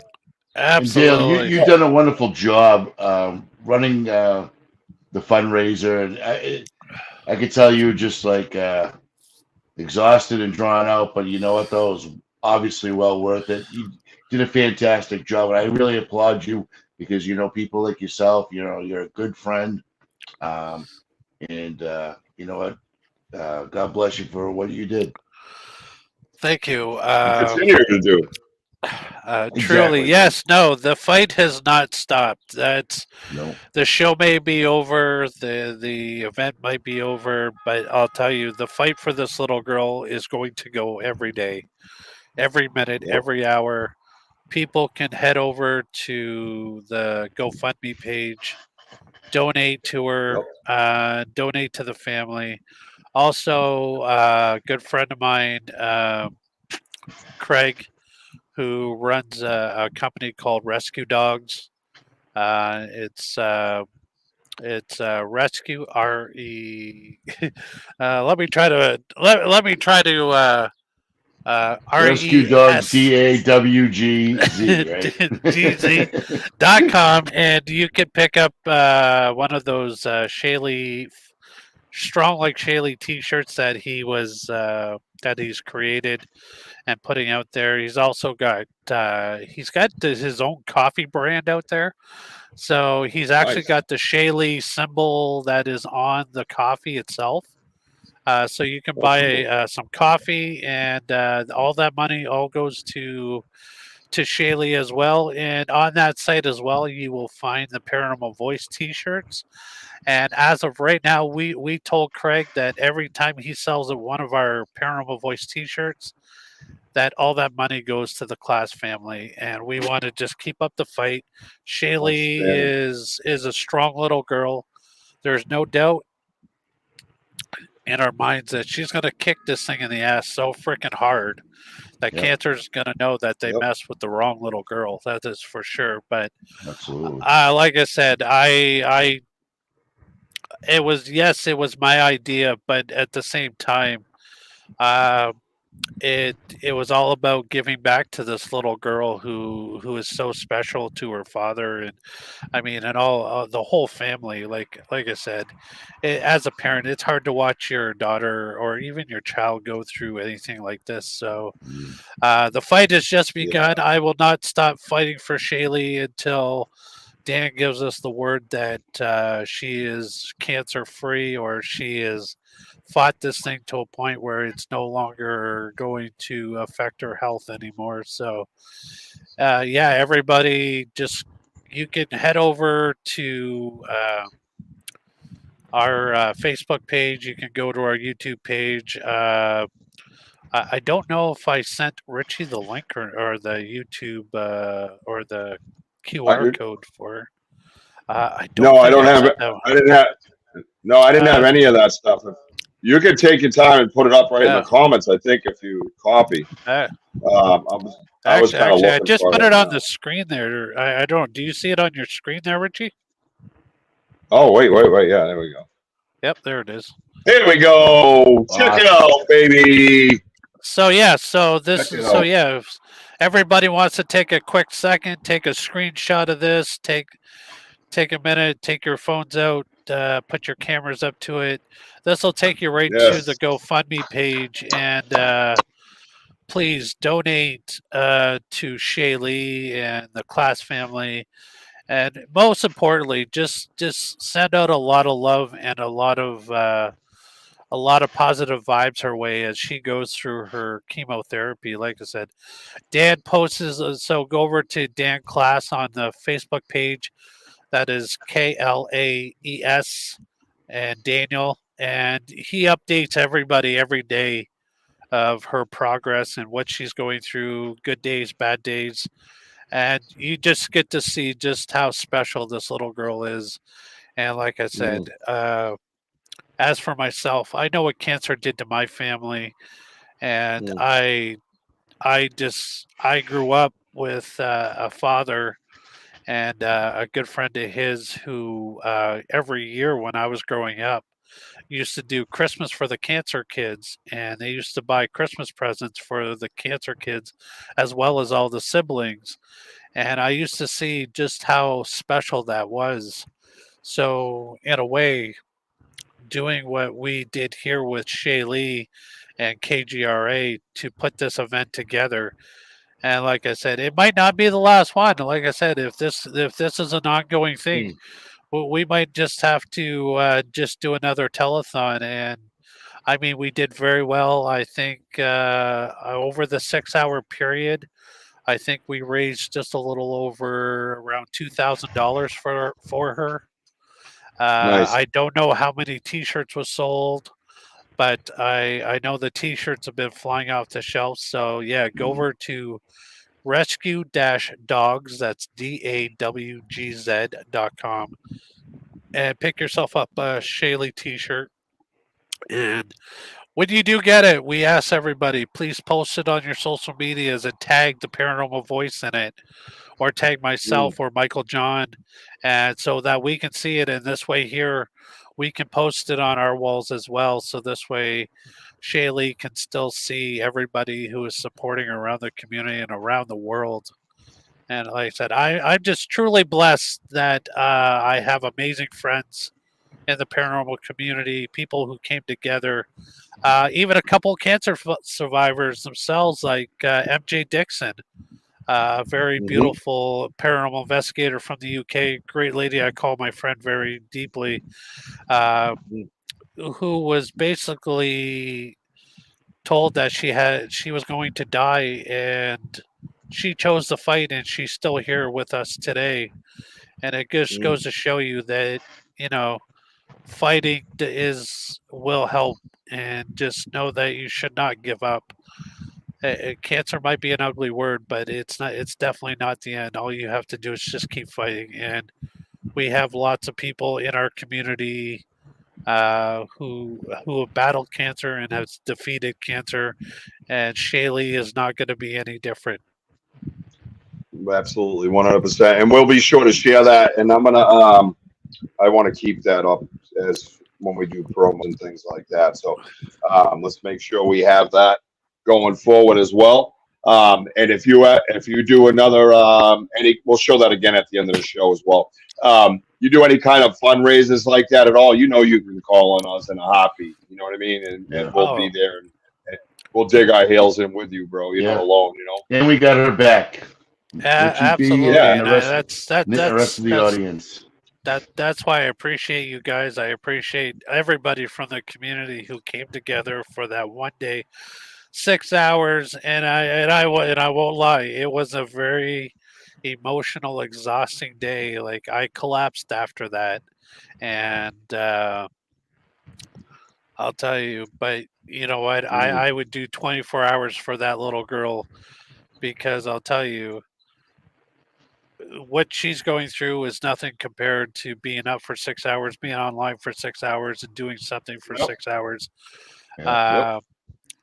Absolutely. And Dale, you've done a wonderful job running the fundraiser, and I could tell you just like exhausted and drawn out, but you know what, though, it was obviously well worth it. You did a fantastic job, and I really applaud you, because you know, people like yourself, you know, you're a good friend, and you know what, God bless you for what you did. Thank you. Continue to do. Truly, Exactly. yes. No, the fight has not stopped. That's No. the show may be over, the event might be over, but I'll tell you, the fight for this little girl is going to go every day, every minute, every hour. People can head over to the GoFundMe page, donate to her, donate to the family. Also, a good friend of mine, Craig, who runs a company called Rescue Dogs. It's Rescue RE. Let me try to Rescue Dogs DAWGZ, right? GZ.com, and you can pick up one of those Strong Like Shaylee T-shirts that that he's created and putting out there. He's also got his own coffee brand out there. So he's actually Nice. got the Shaylee symbol that is on the coffee itself. So you can buy some coffee, and all that money all goes to Shaylee as well. And on that site as well, you will find the Paranormal Voice T-shirts. And as of right now, we told Craig that every time he sells one of our Paranormal Voice T-shirts, that all that money goes to the Class family, and we want to just keep up the fight. Shaylee Outstanding. is a strong little girl. There's no doubt in our minds that she's going to kick this thing in the ass so freaking hard that Yep. Cantor's going to know that they Yep. messed with the wrong little girl. That is for sure. But Absolutely. like I said, it was my idea, but at the same time, it was all about giving back to this little girl who is so special to her father, and I mean, and all the whole family. Like I said, as a parent, it's hard to watch your daughter or even your child go through anything like this. So the fight has just begun. I will not stop fighting for Shaylee until Dan gives us the word that she is cancer free, or she is fought this thing to a point where it's no longer going to affect her health anymore. So, yeah, everybody, just you can head over to our Facebook page. You can go to our YouTube page. I don't know if I sent Richie the link or the YouTube or the QR code for. I don't. No, I don't have sent it. that one. I didn't have. No, I didn't have any of that stuff. You could take your time and put it up right in the comments. I think if you copy. I was kind of Actually, I looking just for put it it on now. the screen there. I don't. Do you see it on your screen there, Richie? Oh, wait. Yeah, there we go. Yep, there it is. Here we go. Check it out, baby. So yeah, so this Check it is so out. yeah. If everybody wants to take a quick second, take a screenshot of this. Take a minute. Take your phones out. Put your cameras up to it. This will take you right to the Yes. GoFundMe page, and please donate to Shaylee and the Class family. And most importantly, just send out a lot of love and a lot of positive vibes her way as she goes through her chemotherapy. Like I said, Dan posts so go over to Dan Class on the Facebook page. That is KLAES and Daniel, and he updates everybody every day of her progress and what she's going through, good days, bad days. And you just get to see just how special this little girl is. And like I said, as for myself, I know what cancer did to my family, and I grew up with a father and a good friend of his who every year when I was growing up used to do Christmas for the cancer kids, and they used to buy Christmas presents for the cancer kids as well as all the siblings. And I used to see just how special that was. So, in a way, doing what we did here with Shaylee and KGRA to put this event together. And like I said, it might not be the last one. Like I said, if this is an ongoing thing, we might just have to just do another telethon. And I mean, we did very well. I think over the 6 hour period, I think we raised just a little over around $2,000 for her. Nice. I don't know how many T-shirts was sold, but I know the T-shirts have been flying off the shelves. So yeah, go over to rescue-dogs. That's DAWGZ.com and pick yourself up a Shaylee T-shirt. And when you do get it, we ask everybody, please post it on your social medias and tag the Paranormal Voice in it, or tag myself or Michael John, and so that we can see it. And this way here, we can post it on our walls as well. So this way, Shaylee can still see everybody who is supporting her around the community and around the world. And like I said, I'm just truly blessed that I have amazing friends in the paranormal community, people who came together, even a couple of cancer survivors themselves, like MJ Dixon, very beautiful paranormal investigator from the UK, great lady I call my friend very deeply, who was basically told that she was going to die, and she chose to fight, and she's still here with us today. And it just goes to show you that, you know, fighting will help, and just know that you should not give up. Cancer might be an ugly word, but it's not. It's definitely not the end. All you have to do is just keep fighting. And we have lots of people in our community who have battled cancer and have defeated cancer, and Shaylee is not going to be any different. Absolutely, 100%, and we'll be sure to share that. And I'm gonna, I want to keep that up as when we do promos and things like that. So let's make sure we have that going forward as well. And if you do another we'll show that again at the end of the show as well. You do any kind of fundraisers like that at all, you know, you can call on us in a heartbeat. You know what I mean? And we'll be there, and we'll dig our heels in with you, bro. You're not alone, you know. And we got her back. Absolutely. And the rest of the audience. That's why I appreciate you guys. I appreciate everybody from the community who came together for that one day, 6 hours, and I won't lie, it was a very emotional, exhausting day. Like, I collapsed after that, and I'll tell you. But you know what? I would do 24 hours for that little girl, because I'll tell you, what she's going through is nothing compared to being up for 6 hours, being online for 6 hours, and doing something for 6 hours.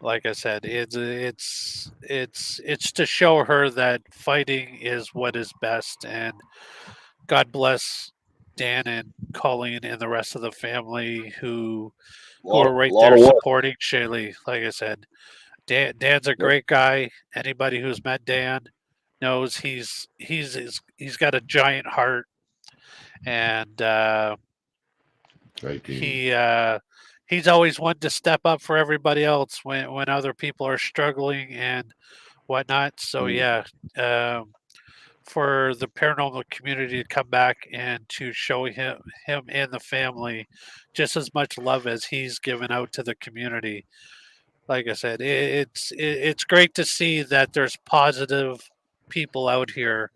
Like I said, it's to show her that fighting is what is best. And God bless Dan and Colleen and the rest of the family who are right there supporting Shaylee. Like I said, Dan's a great guy. Anybody who's met Dan knows he's got a giant heart, and he's always wanted to step up for everybody else when other people are struggling and whatnot. So for the paranormal community to come back and to show him and the family just as much love as he's given out to the community. Like I said, it's great to see that there's positive people out here.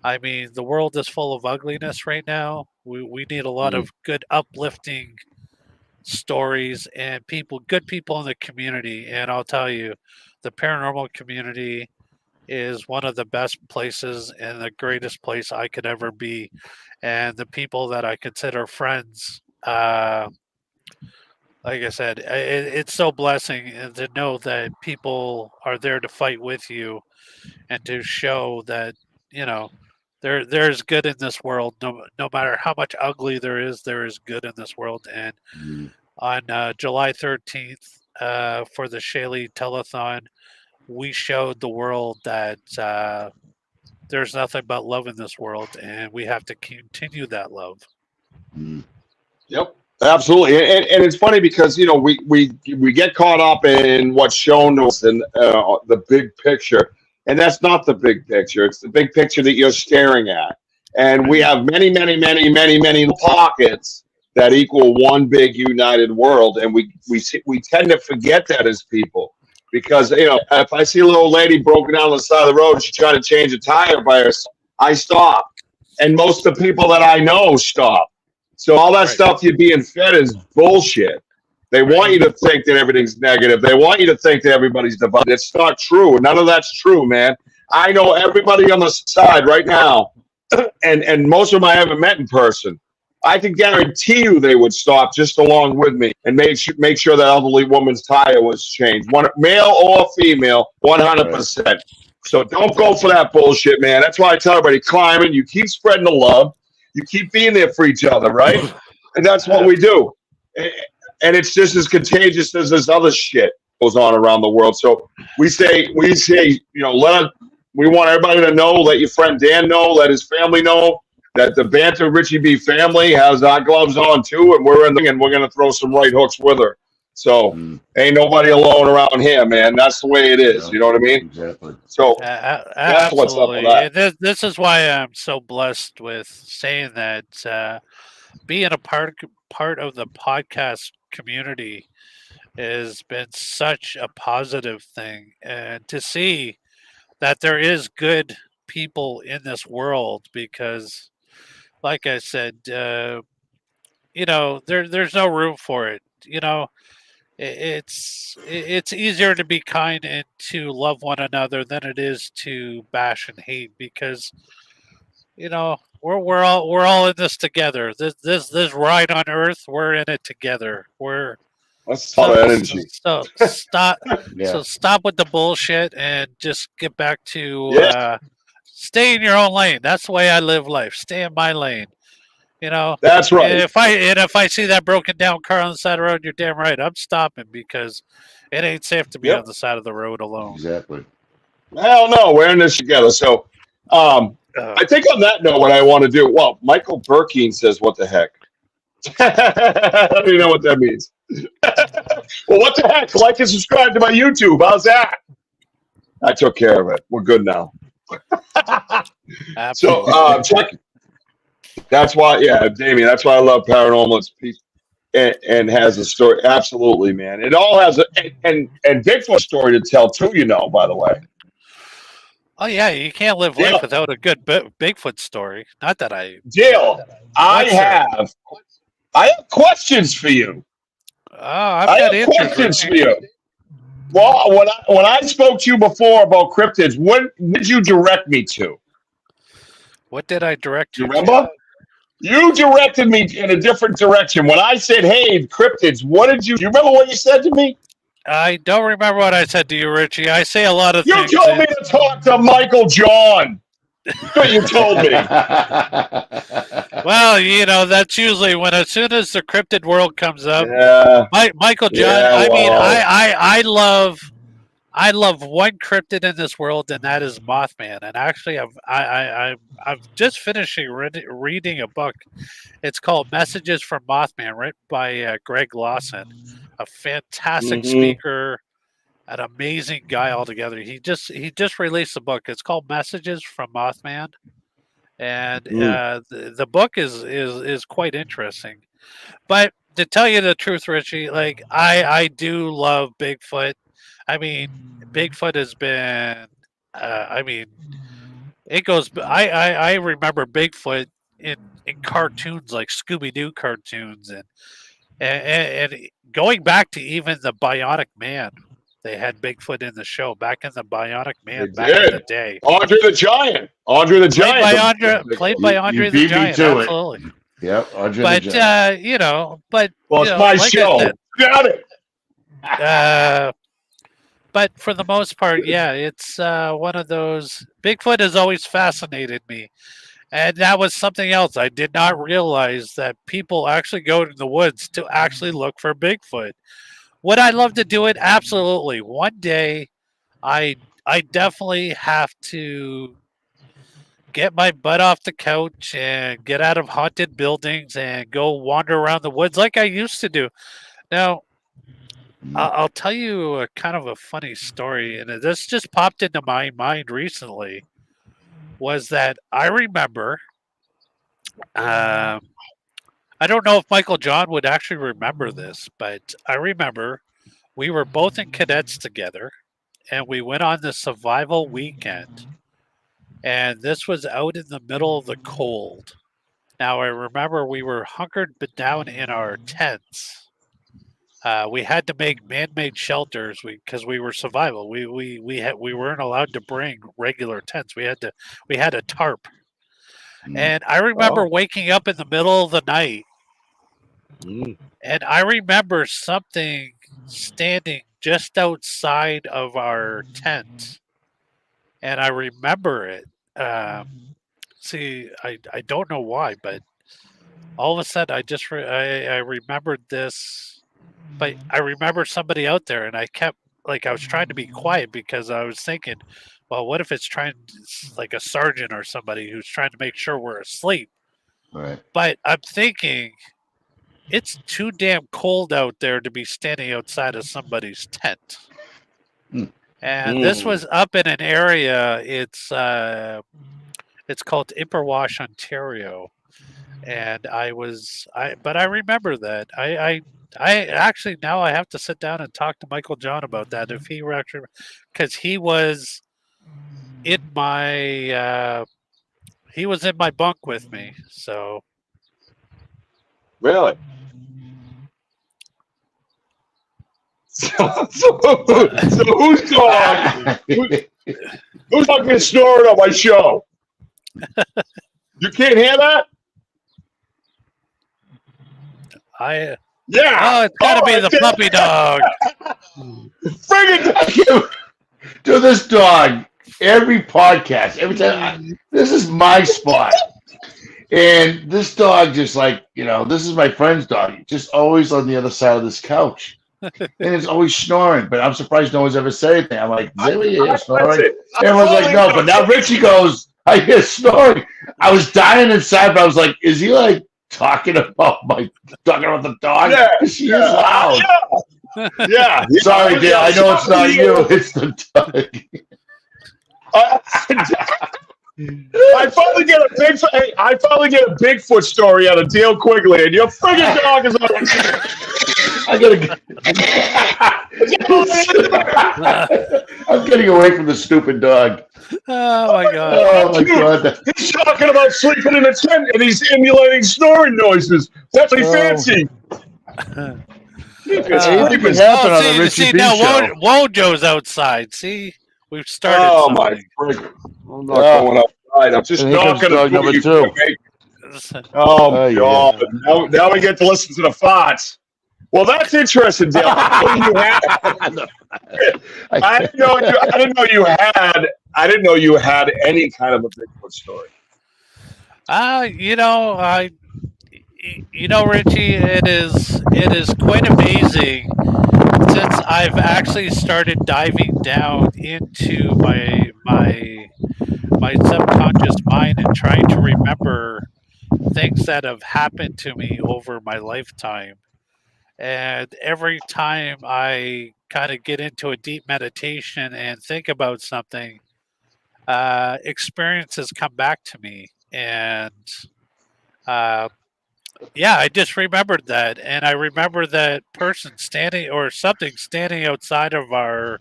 I mean, the world is full of ugliness right now. We need a lot of good, uplifting stories and good people in the community. And I'll tell you, the paranormal community is one of the best places and the greatest place I could ever be. And the people that I consider friends, like I said, it's so blessing to know that people are there to fight with you and to show that, you know, there's good in this world. No matter how much ugly there is good in this world. And on July 13th, for the Shaylee Telethon, we showed the world that there's nothing but love in this world, and we have to continue that love. Yep. Absolutely, and it's funny because, you know, we get caught up in what's shown to us in the big picture, and that's not the big picture. It's the big picture that you're staring at, and we have many pockets that equal one big united world, and we tend to forget that as people, because, you know, if I see a little lady broken down on the side of the road and she's trying to change a tire by herself, I stop, and most of the people that I know stop. So all that stuff you're being fed is bullshit. They want you to think that everything's negative. They want you to think that everybody's divided. It's not true. None of that's true, man. I know everybody on the side right now, and most of them I haven't met in person. I can guarantee you they would stop just along with me and make sure that elderly woman's tire was changed. Male or female, 100%. So don't go for that bullshit, man. That's why I tell everybody, climbing, you keep spreading the love. You keep being there for each other, right? And that's what we do. And it's just as contagious as this other shit goes on around the world. So we say, you know, we want everybody to know, let your friend Dan know, let his family know. that the Banter Richie B family has our gloves on too, and we're going to throw some right hooks with her. So ain't nobody alone around here, man. That's the way it is. You know what I mean? Exactly. So that's what's up with absolutely. that. This is why I'm so blessed with saying that being a part of the podcast community has been such a positive thing, and to see that there is good people in this world because, like I said, there's no room for it. It's easier to be kind and to love one another than it is to bash and hate because we're all in this together. This ride on Earth, we're in it together. That's a lot of energy. So stop. Yeah. So stop with the bullshit and just get back to Yeah. stay in your own lane. That's the way I live life. Stay in my lane. That's right. And if I see that broken down car on the side of the road, you're damn right. I'm stopping because it ain't safe to be on the side of the road alone. Exactly. Hell no, we're in this together. So, I think on that note, what I want to do. Well, Michael Burkeen says, "What the heck?" I don't even know what that means. Well, what the heck? Like and subscribe to my YouTube. How's that? I took care of it. We're good now. So, check. That's why, yeah, Damien. That's why I love Paranormal. And has a story. Absolutely, man. It all has and Bigfoot story to tell too. By the way. Oh yeah, you can't live life without a good Bigfoot story. Not that Dale, I have questions for you. I have questions for you. Well, when I spoke to you before about cryptids, what did you direct me to? What did I direct you? You remember? You directed me in a different direction. When I said, "Hey, cryptids," do you remember what you said to me? I don't remember what I said to you, Richie. I say a lot of things. You told me to talk to Michael John. That's what you told me. Well, that's usually as soon as the cryptid world comes up. Yeah. Michael John. Yeah, mean, I love one cryptid in this world, and that is Mothman. And actually, I'm just finishing reading a book. It's called Messages from Mothman, written by Greg Lawson, a fantastic speaker, an amazing guy altogether. He just released a book. It's called Messages from Mothman, and the book is quite interesting. But to tell you the truth, Richie, like I do love Bigfoot. I mean, Bigfoot has been. It goes. I remember Bigfoot in cartoons like Scooby Doo cartoons and going back to even the Bionic Man. They had Bigfoot in the show back in the Bionic Man back in the day. Andre the Giant. Played by Andre the Giant. Absolutely. Yep. Andre but the Giant. It's my show. Got it. But for the most part, yeah, it's one of those. Bigfoot has always fascinated me. And that was something else. I did not realize that people actually go to the woods to actually look for Bigfoot. Would I love to do it? Absolutely. One day, I definitely have to get my butt off the couch and get out of haunted buildings and go wander around the woods like I used to do. Now, I'll tell you a kind of a funny story, and this just popped into my mind recently, was that I remember, I don't know if Michael John would actually remember this, but I remember we were both in cadets together, and we went on the survival weekend, and this was out in the middle of the cold. Now, I remember we were hunkered down in our tents. We had to make man-made shelters because we were survival. We weren't allowed to bring regular tents. We had a tarp. And I remember waking up in the middle of the night, and I remember something standing just outside of our tent, and I remember it. See, I don't know why, but all of a sudden I remembered this. But I remember somebody out there, and I was trying to be quiet because I was thinking, well, what if it's like a sergeant or somebody who's trying to make sure we're asleep? Right. But I'm thinking it's too damn cold out there to be standing outside of somebody's tent. Hmm. And this was up in an area. It's called Ipperwash, Ontario, and but I remember that. I actually now I have to sit down and talk to Michael John about that if he actually, because he was in my bunk with me. So Really? So who's dog? Who's dog been snoring on my show? You can't hear that? yeah, Yeah. it's got to be the puppy dog. Friggin' To this dog, every podcast, every time, this is my spot. And this dog just like, this is my friend's dog. Just always on the other side of this couch. And it's always snoring. But I'm surprised no one's ever said anything. I'm like, is anybody here snoring? Everyone's like, no. But now Richie goes, I hear snoring. I was dying inside, but I was like, is he like talking about the dog? Yeah, She is loud. Yeah. Sorry, Dan. I know it's not you. It's the dog. I finally get a Bigfoot story out of Dale Quigley, and your friggin' dog is on. I gotta. I'm getting away from the stupid dog. Oh my god! Oh my god! He's talking about sleeping in a tent, and he's emulating snoring noises. That's really fancy. Anything can happen on the Richie B now show. Wojo's outside. See, we've started. Oh something. my friggin'! I'm not going outside. I'm just And here comes knocking dog number 2. Oh god! Now we get to listen to the farts. Well, that's interesting, Dale. I didn't know you had any kind of a Bigfoot story. Richie, it is quite amazing since I've actually started diving down into my subconscious mind and trying to remember things that have happened to me over my lifetime. And every time I kind of get into a deep meditation and think about something, experiences come back to me. And I just remembered that. And I remember that person standing or something standing outside of our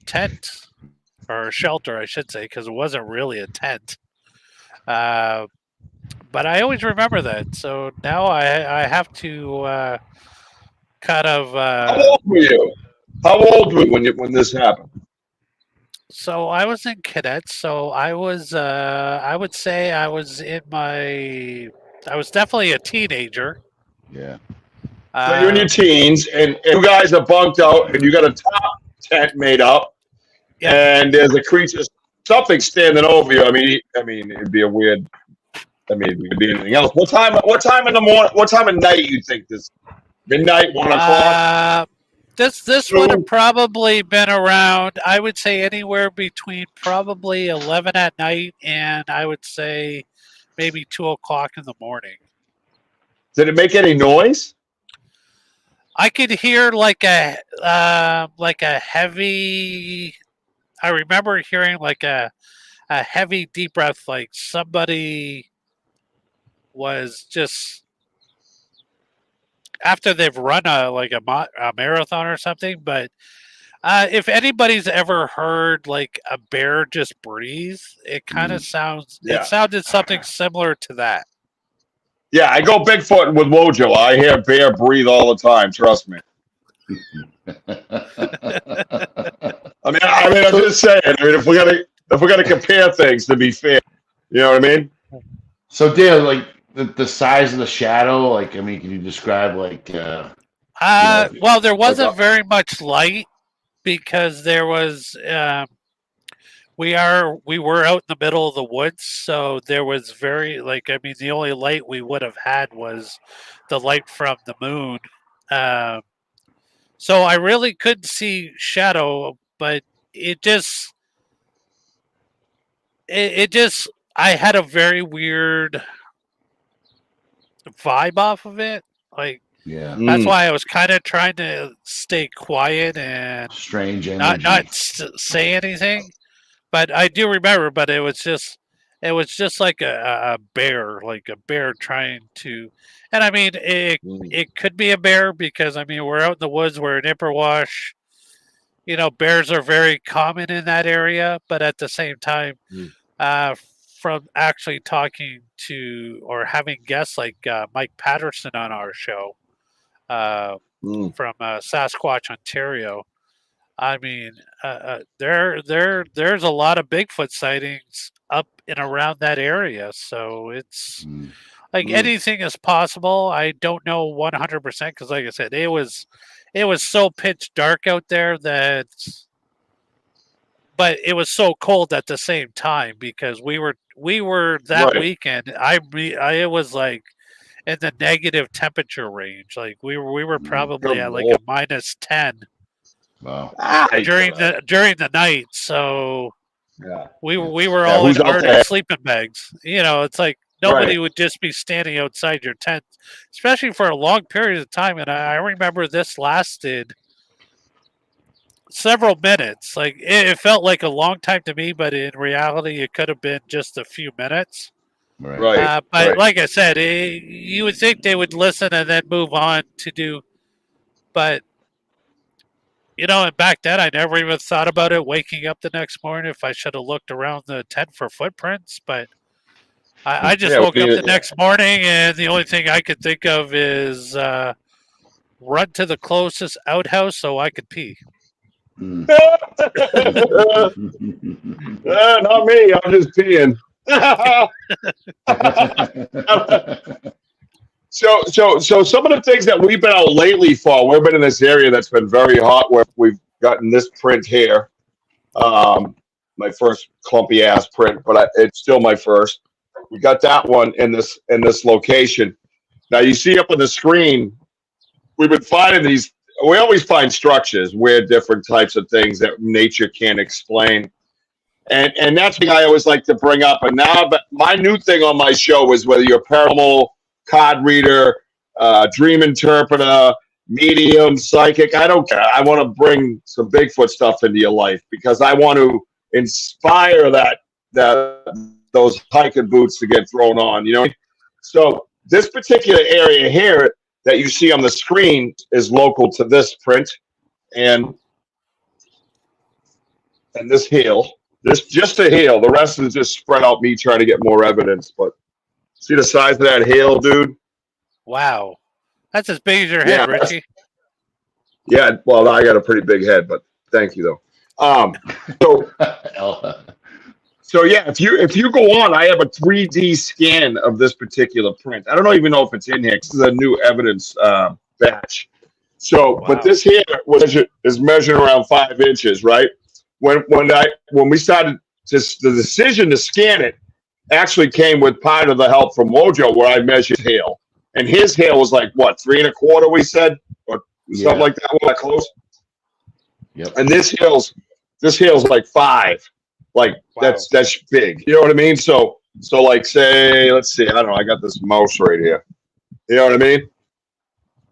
tent or shelter, I should say, because it wasn't really a tent. But I always remember that. So now I have to kind of. How old were you? How old were you when this happened? So I was in cadets. So I was. I would say I was I was definitely a teenager. Yeah. So you're in your teens, and you guys are bunked out, and you got a top tent made up, and there's a creature, something standing over you. I mean, it'd be a weird. I mean, it could be anything else. What time in the morning? What time of night you think this? Midnight, 1 o'clock. This would have probably been around. I would say anywhere between probably 11 at night and I would say maybe 2 o'clock in the morning. Did it make any noise? I could hear like a heavy. I remember hearing like a heavy deep breath, like somebody was just after they've run a marathon or something. But if anybody's ever heard like a bear just breathe, it kind of sounds. Yeah. It sounded something similar to that. Yeah, I go Bigfoot with Wojo. I hear bear breathe all the time. Trust me. I mean, I'm just saying. I mean, if we're gonna compare things, to be fair, you know what I mean? So, Dale, like the size of the shadow, like, I mean, can you describe like? Well, there wasn't very much light because there was. We were out in the middle of the woods, so there was the only light we would have had was the light from the moon. So I really couldn't see shadow, but it just, I had a very weird vibe off of it. Like Yeah. that's why I was kind of trying to stay quiet and Strange not energy. say anything. But I do remember. But it was just like a bear, like a bear trying to. And I mean, it could be a bear because I mean we're out in the woods, we're in Ipperwash. You know, bears are very common in that area, but at the same time, uh, from actually talking to or having guests like Mike Patterson on our show from Sasquatch, Ontario. I mean, there's a lot of Bigfoot sightings up and around that area, so it's like anything is possible. I don't know 100% because, like I said, it was so pitch dark out there that, but it was so cold at the same time because we were that weekend. It was like in the negative temperature range. Like we were probably at like a -10. Wow. During the night, so we were all who's in out our there? sleeping bags. You know, it's like nobody would just be standing outside your tent, especially for a long period of time. And I remember this lasted several minutes. Like it felt like a long time to me, but in reality, it could have been just a few minutes. Right. But like I said, you would think they would listen and then move on to do, but. You know, and back then I never even thought about it waking up the next morning if I should have looked around the tent for footprints. But I just woke up the next morning and the only thing I could think of is run to the closest outhouse so I could pee. Not me. I'm just peeing. So some of the things that we've been out lately for, we've been in this area that's been very hot where we've gotten this print here. My first clumpy ass print, but it's still my first. We got that one in this location. Now you see up on the screen, we've been finding these. We always find structures, weird different types of things that nature can't explain. And that's the thing I always like to bring up. And now, but my new thing on my show is whether you're paranormal, card reader, dream interpreter, medium, psychic, I don't care. I want to bring some Bigfoot stuff into your life because I want to inspire those hiking boots to get thrown on, you know? So this particular area here that you see on the screen is local to this print and this heel. This just a heel. The rest is just spread out me trying to get more evidence, but see the size of that hail, dude? Wow. That's as big as your head, Richie. Yeah, well, I got a pretty big head, but thank you, though. So yeah, if you go on, I have a 3D scan of this particular print. I don't even know if it's in here. This is a new evidence batch. So, wow. But this here is measuring around 5 inches, right? When we started the decision to scan it, actually came with part of the help from Wojo where I measured hail. And his hail was like, what, 3 1/4, we said? Or something like that, that close? Yep. And this hail's like 5. Like, wow. That's big. You know what I mean? So like, say, let's see, I don't know, I got this mouse right here. You know what I mean?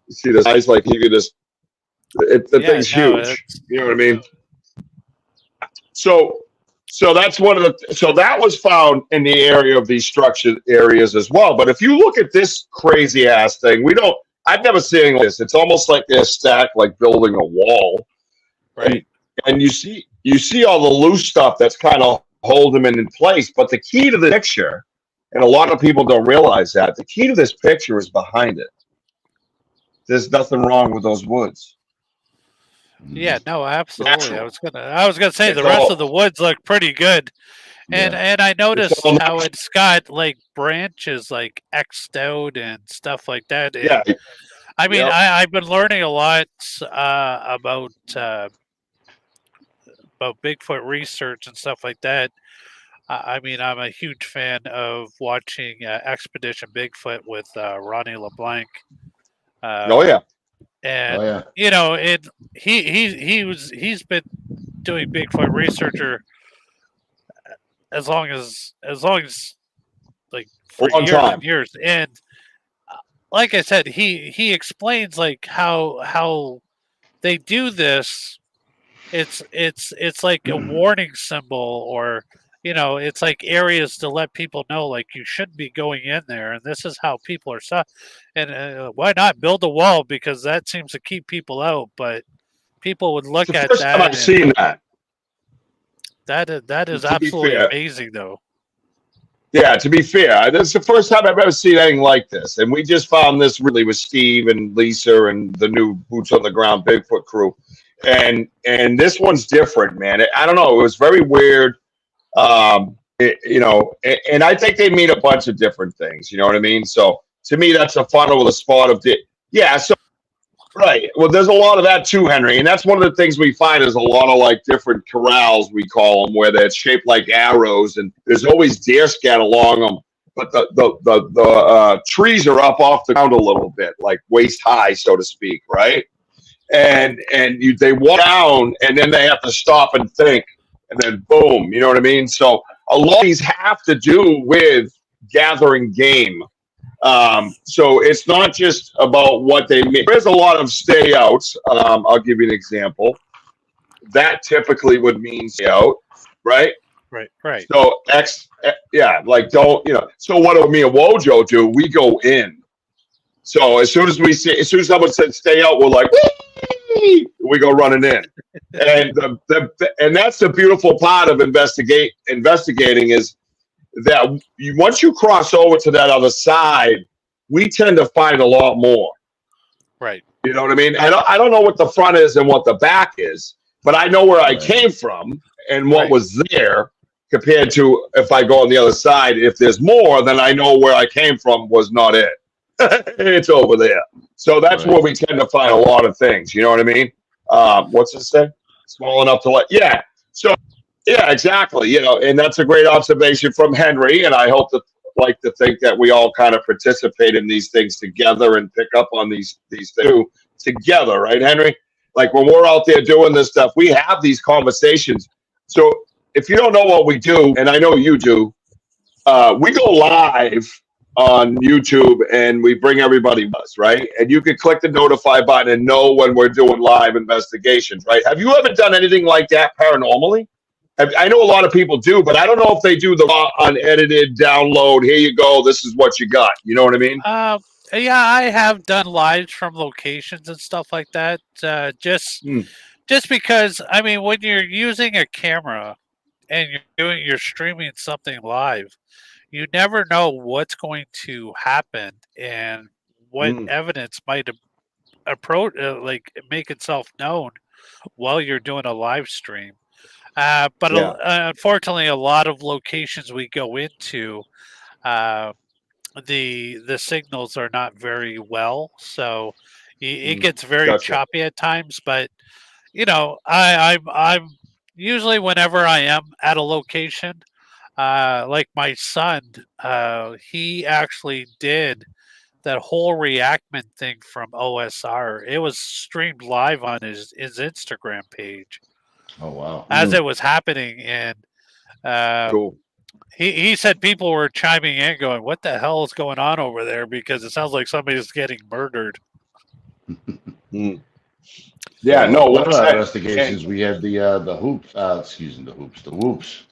You see this size, like, you could just, the thing's huge. You know what I mean? So that's one of the. So that was found in the area of these structured areas as well. But if you look at this crazy ass thing, I've never seen this. It's almost like they're stacked, like building a wall, right? And you see all the loose stuff that's kind of holding them in place. But the key to the picture, and a lot of people don't realize that, the key to this picture is behind it. There's nothing wrong with those woods. Yeah, no, absolutely. I was gonna say the rest of the woods look pretty good, and I noticed how it's got like branches like X'd out and stuff like that. And, yeah, I mean, I've been learning a lot about Bigfoot research and stuff like that. I mean, I'm a huge fan of watching Expedition Bigfoot with Ronnie LeBlanc. And you know, he's been doing Bigfoot researcher as long as like for years and years. And like I said, he explains like how they do this. It's like a warning symbol, or it's like areas to let people know like you shouldn't be going in there, and this is how people are and why not build a wall, because that seems to keep people out, but people would look It's the at first time that, I've and seen that. that is To be absolutely fair. amazing though. Yeah, to be fair, this is the first time I've ever seen anything like this. And we just found this really with Steve and Lisa and the new Boots on the Ground Bigfoot crew. And this one's different, man. I don't know. It was very weird. And I think they mean a bunch of different things. You know what I mean? So to me, that's a funnel with a spot of yeah. So right. Well, there's a lot of that too, Henry, and that's one of the things we find is a lot of like different corrals, we call them, where they're shaped like arrows, and there's always deer scat along them. But the trees are up off the ground a little bit, like waist high, so to speak, right? And they walk down, and then they have to stop and think, and then boom, you know what I mean? So a lot of these have to do with gathering game. So it's not just about what they make. There's a lot of stay outs. I'll give you an example. That typically would mean stay out, right? Right. So like don't, so what do me and Wojo do? We go in. So as soon as someone said stay out, we're like, whee! We go running in. And and that's the beautiful part of investigating is that once you cross over to that other side, we tend to find a lot more. Right. You know what I mean? I don't know what the front is and what the back is, but I know where I came from and what was there compared to if I go on the other side. If there's more, then I know where I came from was not it. It's over there. So that's where we tend to find a lot of things. You know what I mean? What's it say? Small enough to let. Yeah. So. Yeah, exactly. And that's a great observation from Henry. And I hope to think that we all kind of participate in these things together and pick up on these things together, right, Henry? Like when we're out there doing this stuff, we have these conversations. So if you don't know what we do, and I know you do, we go live on YouTube and we bring everybody with us, right? And you can click the notify button and know when we're doing live investigations, right? Have you ever done anything like that paranormally? I know a lot of people do, but I don't know if they do the raw, unedited download. Here you go. This is what you got. You know what I mean? Yeah, I have done lives from locations and stuff like that. Just because, I mean, when you're using a camera and you're streaming something live, you never know what's going to happen and what evidence might make itself known while you're doing a live stream. But unfortunately, a lot of locations we go into, the signals are not very well, so it gets very choppy at times. But I'm usually whenever I am at a location, like my son, he actually did that whole reactment thing from OSR. It was streamed live on his Instagram page. Oh wow! As it was happening, and cool. He said people were chiming in, going, "What the hell is going on over there?" Because it sounds like somebody's getting murdered. Yeah, no. One of our investigations, we had the hoops. The whoops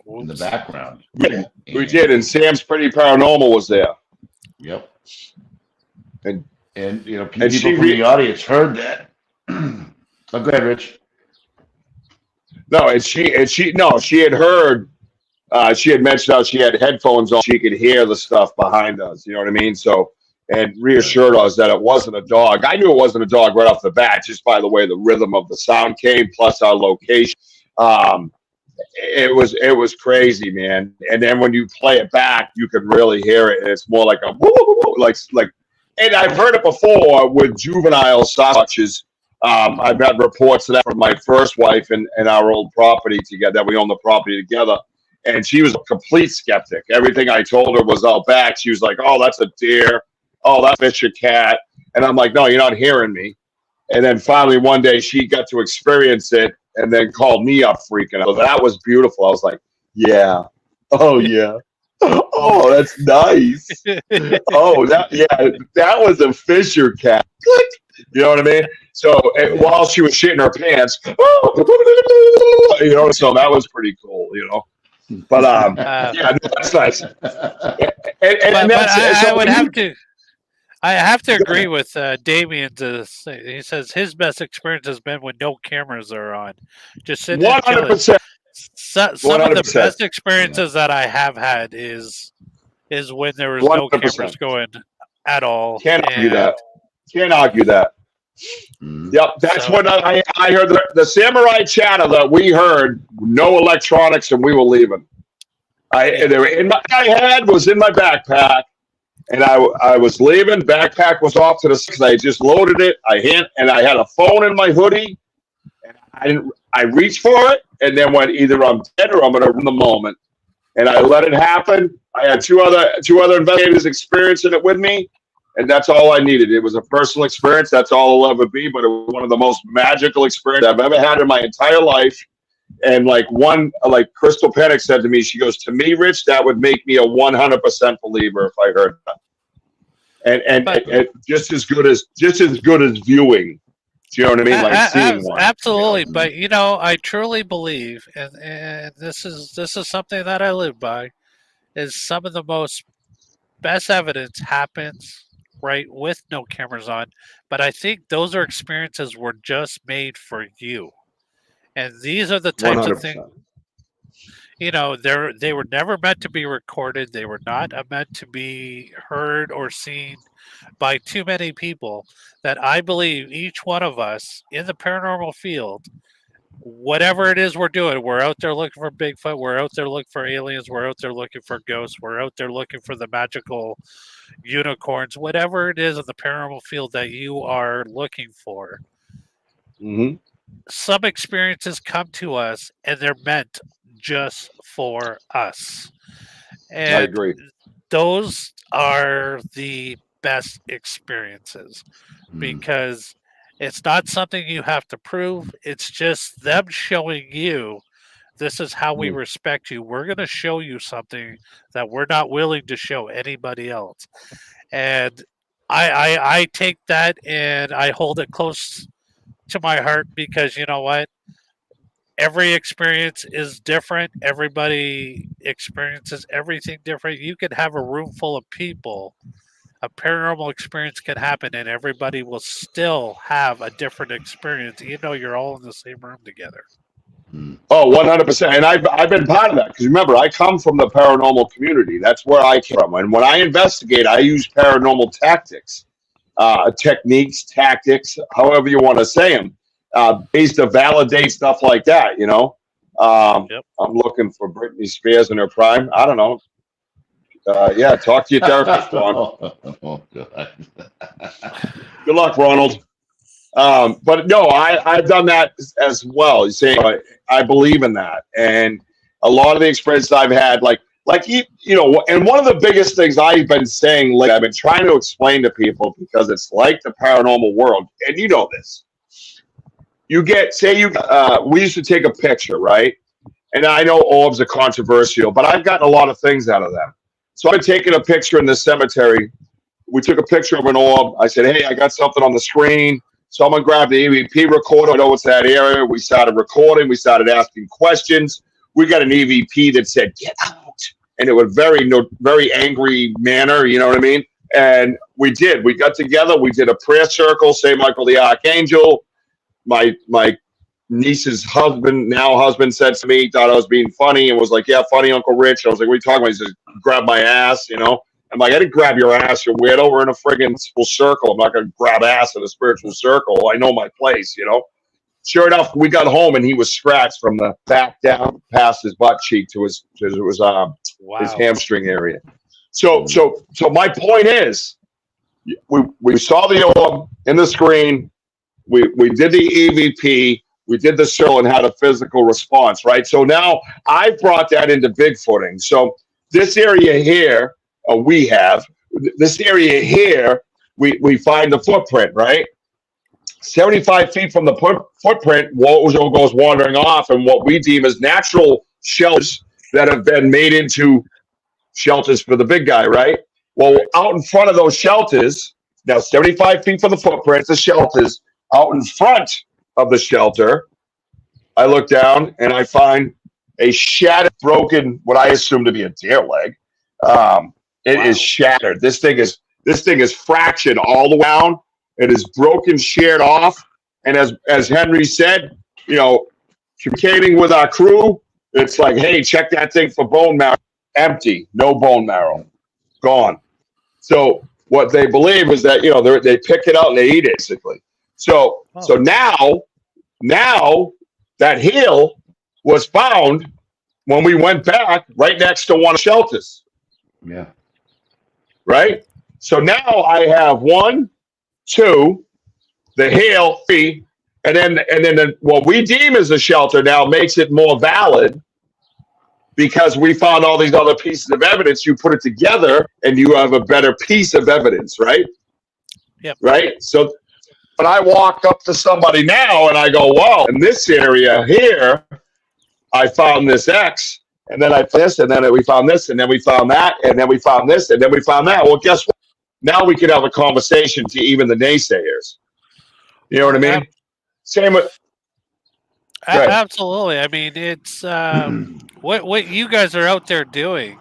in the background. We did, and Sam's Pretty Paranormal was there. Yep. And people from the audience heard that. Oh, go ahead, Rich. No, she had heard. She had mentioned how she had headphones on. She could hear the stuff behind us. You know what I mean? So, and reassured us that it wasn't a dog. I knew it wasn't a dog right off the bat, just by the way the rhythm of the sound came, plus our location. It was crazy, man. And then when you play it back, you can really hear it. And it's more like a woo, woo, woo, like. And I've heard it before with juvenile Sasquatches. I've had reports of that from my first wife and our old property together, that we own the property together. And she was a complete skeptic. Everything I told her was out back. She was like, "Oh, that's a deer. Oh, that's a cat." And I'm like, "No, you're not hearing me." And then finally one day she got to experience it and then called me up freaking out. So that was beautiful. I was like, "Yeah. Oh, yeah." Oh, that's nice. Oh, that was a Fisher cat. You know what I mean? So while she was shitting her pants, so that was pretty cool, But yeah, no, that's nice. And that's I would have to. I have to agree with Damien. He says his best experience has been when no cameras are on, just sitting and chilling. 100%. Some of the best experiences that I have had is when there was no 100%. cameras going at all. Can't argue that. Can't argue that. Yep, that's what I heard. The samurai chatter that we heard, no electronics, and we were leaving. They were in my head, was in my backpack, and I was leaving. Backpack was off to the side. I just loaded it. I had a phone in my hoodie, and I reached for it, and then went either I'm dead or I'm going to run the moment, and I let it happen. I had two other investigators experiencing it with me. And that's all I needed. It was a personal experience. That's all it'll ever be. But it was one of the most magical experiences I've ever had in my entire life. And like Crystal Panic said to me, she goes, "To me, Rich, that would make me a 100% believer if I heard that." And just as good as viewing. Do you know what I mean? Like seeing one. Absolutely. But I truly believe, and this is something that I live by, is some of the most best evidence happens right with no cameras on, but I think those are experiences were just made for you, and these are the types 100%. of things they were never meant to be recorded. They were not meant to be heard or seen by too many people. That I believe each one of us in the paranormal field, whatever it is we're doing, we're out there looking for Bigfoot, we're out there looking for aliens, we're out there looking for ghosts, we're out there looking for the magical unicorns, whatever it is in the paranormal field that you are looking for. Some experiences come to us and they're meant just for us. And I agree. Those are the best experiences because it's not something you have to prove. It's just them showing you, this is how we respect you. We're going to show you something that we're not willing to show anybody else. And I take that and I hold it close to my heart because you know what? Every experience is different. Everybody experiences everything different. You could have a room full of people. A paranormal experience can happen and everybody will still have a different experience, even though you're all in the same room together. Oh, 100%. And I've been part of that because remember, I come from the paranormal community. That's where I came from. And when I investigate, I use paranormal tactics, tactics, however you want to say them, based to validate stuff like that, Yep. I'm looking for Britney Spears in her prime. I don't know. Yeah, talk to your therapist, Ron. Oh, God. Good luck, Ronald. But no, I've done that as well. You say I believe in that, and a lot of the experiences I've had, and one of the biggest things I've been saying, I've been trying to explain to people because it's like the paranormal world, and you know this. We used to take a picture, right? And I know orbs are controversial, but I've gotten a lot of things out of them. So I've been taking a picture in the cemetery. We took a picture of an orb. I said, "Hey, I got something on the screen." Someone grabbed the EVP recorder. I know it's that area. We started recording. We started asking questions. We got an EVP that said, "Get out." And it was very angry manner. You know what I mean? And we did. We got together. We did a prayer circle, St. Michael the Archangel. My niece's husband said to me, thought I was being funny and was like, "Yeah, funny, Uncle Rich." I was like, "What are you talking about?" He said, "Grab my ass, I'm like, "I didn't grab your ass, you weirdo. We're in a friggin' circle. I'm not going to grab ass in a spiritual circle. I know my place, Sure enough, we got home and he was scratched from the back down past his butt cheek to his hamstring area. So my point is, we saw the orb in the screen. We did the EVP. We did the circle and had a physical response, right? So now I brought that into Bigfooting. So this area here, we find the footprint, right? 75 feet from the footprint, what goes wandering off and what we deem as natural shells that have been made into shelters for the big guy, right? Well, out in front of those shelters, now 75 feet from the footprints, the shelters, out in front of the shelter, I look down and I find a shattered, broken, what I assume to be a deer leg. It is shattered. This thing is fractured all the way down. It is broken, sheared off. And as Henry said, communicating with our crew, it's like, hey, check that thing for bone marrow. Empty, no bone marrow, gone. So what they believe is that they pick it out and they eat it, basically. So now that heel was found when we went back right next to one of the shelters. Yeah. Right. So now I have 1, 2, the heel, 3, and then what we deem as a shelter now makes it more valid because we found all these other pieces of evidence. You put it together and you have a better piece of evidence, right? Yep. Right. So, but I walk up to somebody now and I go, "Wow, in this area here, I found this X, and then I found this, and then we found this, and then we found that, and then we found this, and then we found that." Well, guess what? Now we could have a conversation to even the naysayers. You know what I mean? Same with. Absolutely. I mean, it's what you guys are out there doing,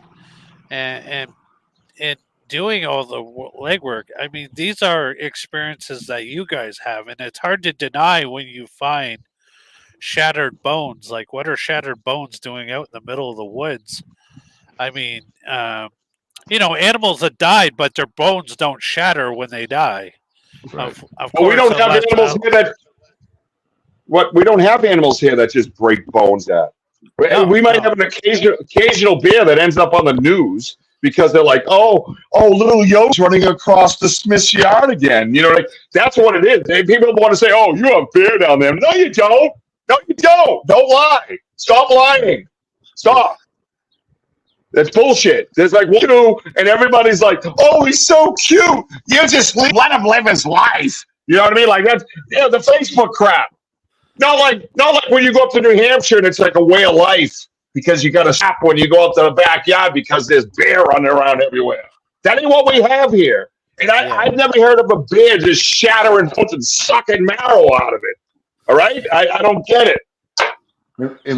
and doing all the legwork. I mean, these are experiences that you guys have, and it's hard to deny when you find shattered bones. Like, what are shattered bones doing out in the middle of the woods? I mean, animals that died, but their bones don't shatter when they die. Right. Of Well, we don't have animals here that. We don't have animals here that just break bones at. We might have an occasional bear that ends up on the news because they're like, oh, little Yo's running across the Smith's yard again. That's what it is. People want to say, oh, you have bear down there. No, you don't. No, you don't. Don't lie. Stop lying. Stop. That's bullshit. There's like 1, 2, and everybody's like, oh, he's so cute. You just let him live his life. You know what I mean? Like that's the Facebook crap. Not like when you go up to New Hampshire and it's like a way of life because you got to stop when you go up to the backyard because there's bear running around everywhere. That ain't what we have here. And I've never heard of a bear just shattering bones and sucking marrow out of it. All right? I don't get it. In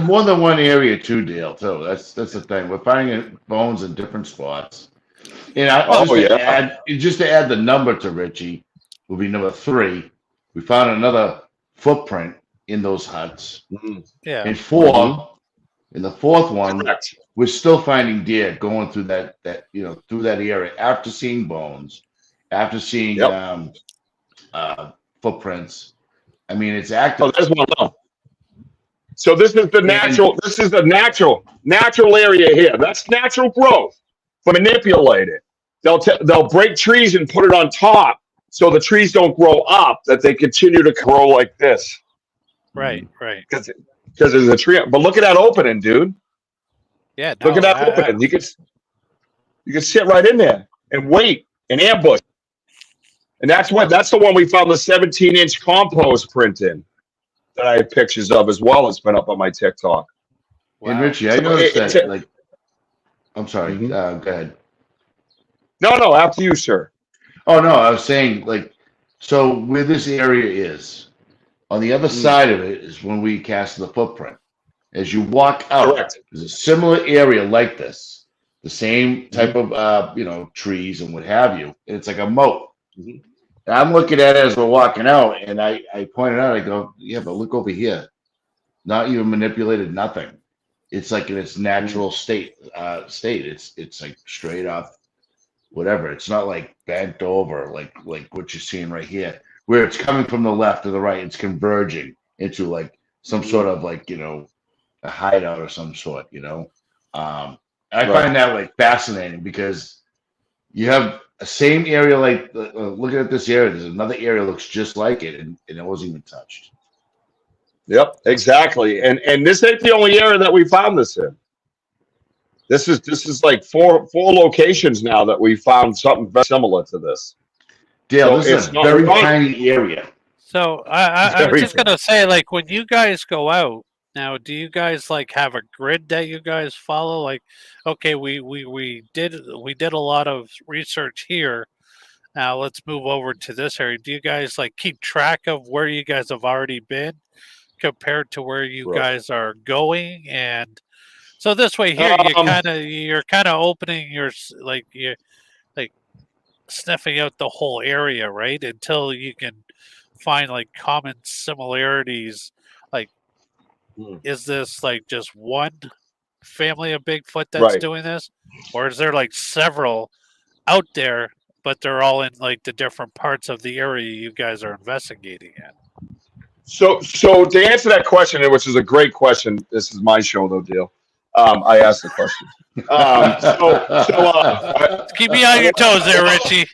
more than one area too, Dale. Too. That's the thing. We're finding bones in different spots. And just to add the number to Richie, will be number 3. We found another footprint in those huts. Mm-hmm. Yeah. And 4, in the 4th one, Correct. we're still finding deer going through that through that area after seeing bones, after seeing footprints. I mean, it's active. Oh, there's one more. So this is the natural. This is the natural area here. That's natural growth. But manipulate it. They'll break trees and put it on top. So the trees don't grow up, that they continue to grow like this. Right. Because there's a tree. But look at that opening, dude. Yeah. Look at that opening. You can sit right in there and wait and ambush. And that's the one we found the 17-inch compost print in that I have pictures of as well. It's been up on my TikTok. Wow. And Richie, I noticed that. I'm sorry. Mm-hmm. Go ahead. No, after you, sir. Oh no, I was saying so where this area is, on the other side of it is when we cast the footprint. As you walk out, there's a similar area like this, the same type of trees and what have you. And it's like a moat. Mm-hmm. And I'm looking at it as we're walking out, and I pointed out, I go, yeah, but look over here. Not even manipulated, nothing. It's like in its natural state. It's like straight up. Whatever. It's not like bent over like what you're seeing right here, where it's coming from the left to the right. It's converging into like some sort of a hideout or some sort. I find that fascinating because you have a same area looking at this area. There's another area that looks just like it, and it wasn't even touched. Yep, exactly. And this ain't the only area that we found this in. This is like four locations now that we found something very similar to this. Dale, this is a very tiny area. So I was just gonna say, like, when you guys go out, Now, do you guys like have a grid that you guys follow? Like, okay, we did a lot of research here. Now let's move over to this area. Do you guys like keep track of where you guys have already been compared to where you Right. guys are going? And so this way here, you're kind of opening your you like sniffing out the whole area, right? Until you can find like common similarities. Like, is this like just one family of Bigfoot that's Right. doing this, or is there like several out there, but they're all in like the different parts of the area you guys are investigating in? So to answer that question, which is a great question, this is my show, though, Deal. I asked the question. Keep me on your toes there, Richie.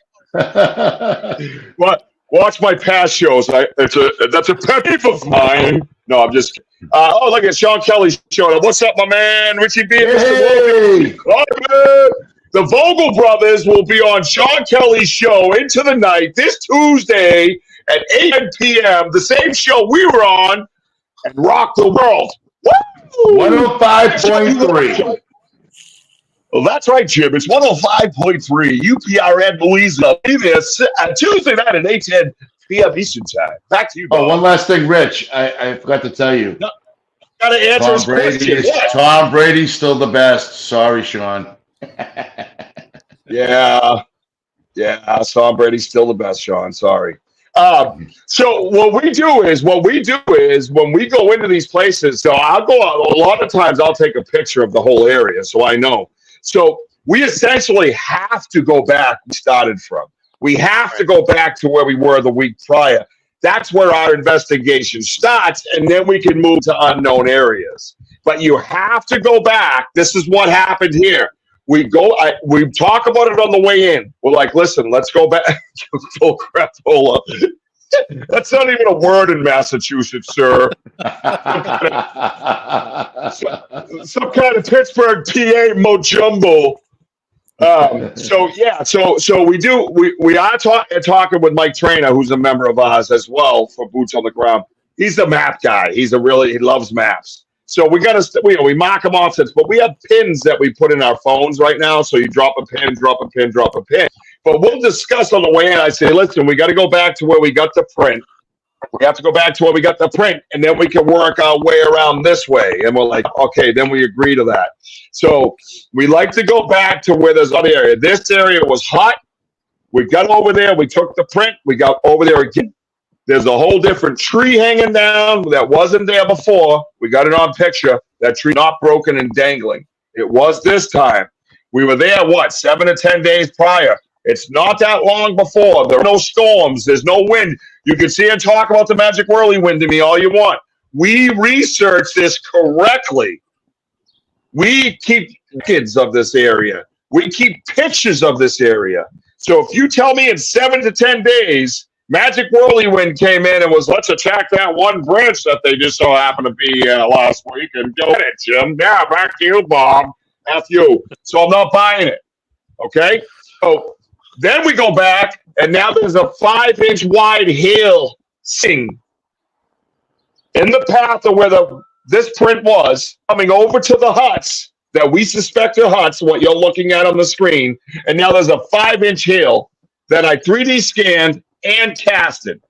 What? Watch my past shows. That's a pet peeve of mine. No, I'm just. Oh, look at Sean Kelly showing up. What's up, my man? Richie B. And Mr. Vogel. The Vogel brothers will be on Sean Kelly's show Into the Night this Tuesday at 8 p.m. The same show we were on, and rock the world. Woo! 105.3. Well, that's right, Jim. It's 105.3 UPRN Louisiana. Be there Tuesday night at 8:10 p.m. Eastern Time. Back to you, Bob. Oh, one last thing, Rich. I forgot to tell you. No, gotta answer his question. Tom Brady's still the best. Sorry, Sean. Yeah, Tom Brady's still the best, Sean. Sorry. So what we do is when we go into these places, so I'll go out, a lot of times I'll take a picture of the whole area so I know. So we essentially have to go back we started from. We have to go back to where we were the week prior. That's where our investigation starts, and then we can move to unknown areas. But you have to go back. This is what happened here. We talk about it on the way in. We're like, listen, let's go back. Full crapola. That's not even a word in Massachusetts, sir. Some kind of Pittsburgh PA mojumbo. So we are talking with Mike Trainer, who's a member of ours as well for Boots on the Ground. He's the map guy. He loves maps. So we mark them off, but we have pins that we put in our phones right now. So you drop a pin, drop a pin, drop a pin. But we'll discuss on the way in. I say, listen, we got to go back to where we got the print. We have to go back to where we got the print, and then we can work our way around this way. And we're like, okay, then we agree to that. So we like to go back to where there's other area. This area was hot. We got over there. We took the print. We got over there again. There's a whole different tree hanging down that wasn't there before. We got it on picture. That tree not broken and dangling. It was this time. We were there, 7 to 10 days prior. It's not that long before. There are no storms. There's no wind. You can see and talk about the magic whirlwind to me all you want. We researched this correctly. We keep records of this area. We keep pictures of this area. So if you tell me in 7 to 10 days, Magic Whirlwind came in and was, let's attack that one branch that they just so happened to be last week and go at it, Jim. Yeah, back to you, Bob. F you. So I'm not buying it. Okay? So then we go back, and now there's a 5-inch wide hill sitting in the path of where this print was, coming over to the huts that we suspect are huts, what you're looking at on the screen. And now there's a 5-inch hill that I 3D scanned and casted.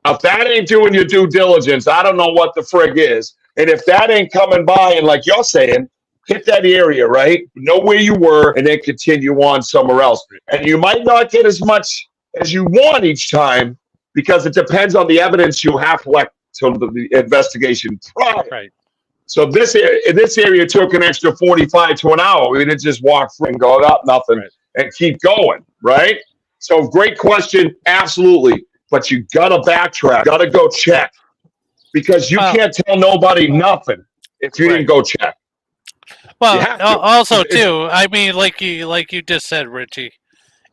Now, if that ain't doing your due diligence, I don't know what the frig is. And if that ain't coming by and, like you're saying, hit that area, right? Know where you were and then continue on somewhere else. And you might not get as much as you want each time because it depends on the evidence you have to the investigation prior. Right. So this area took an extra 45 to an hour. We didn't just walk through and go up nothing and keep going, right? So great question, absolutely. But you gotta backtrack, gotta go check, because you can't tell nobody nothing if you didn't go check. Well, also too, I mean, like you just said, Richie,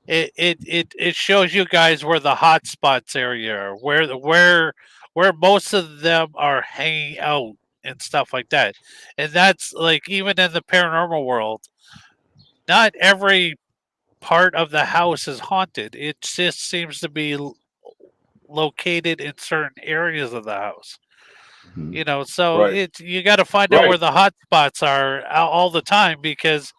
it shows you guys where the hot spots area are, where most of them are hanging out and stuff like that. And that's like, even in the paranormal world, not every part of the house is haunted. It just seems to be located in certain areas of the house. You know, so Right. you got to find out where the hot spots are all the time, because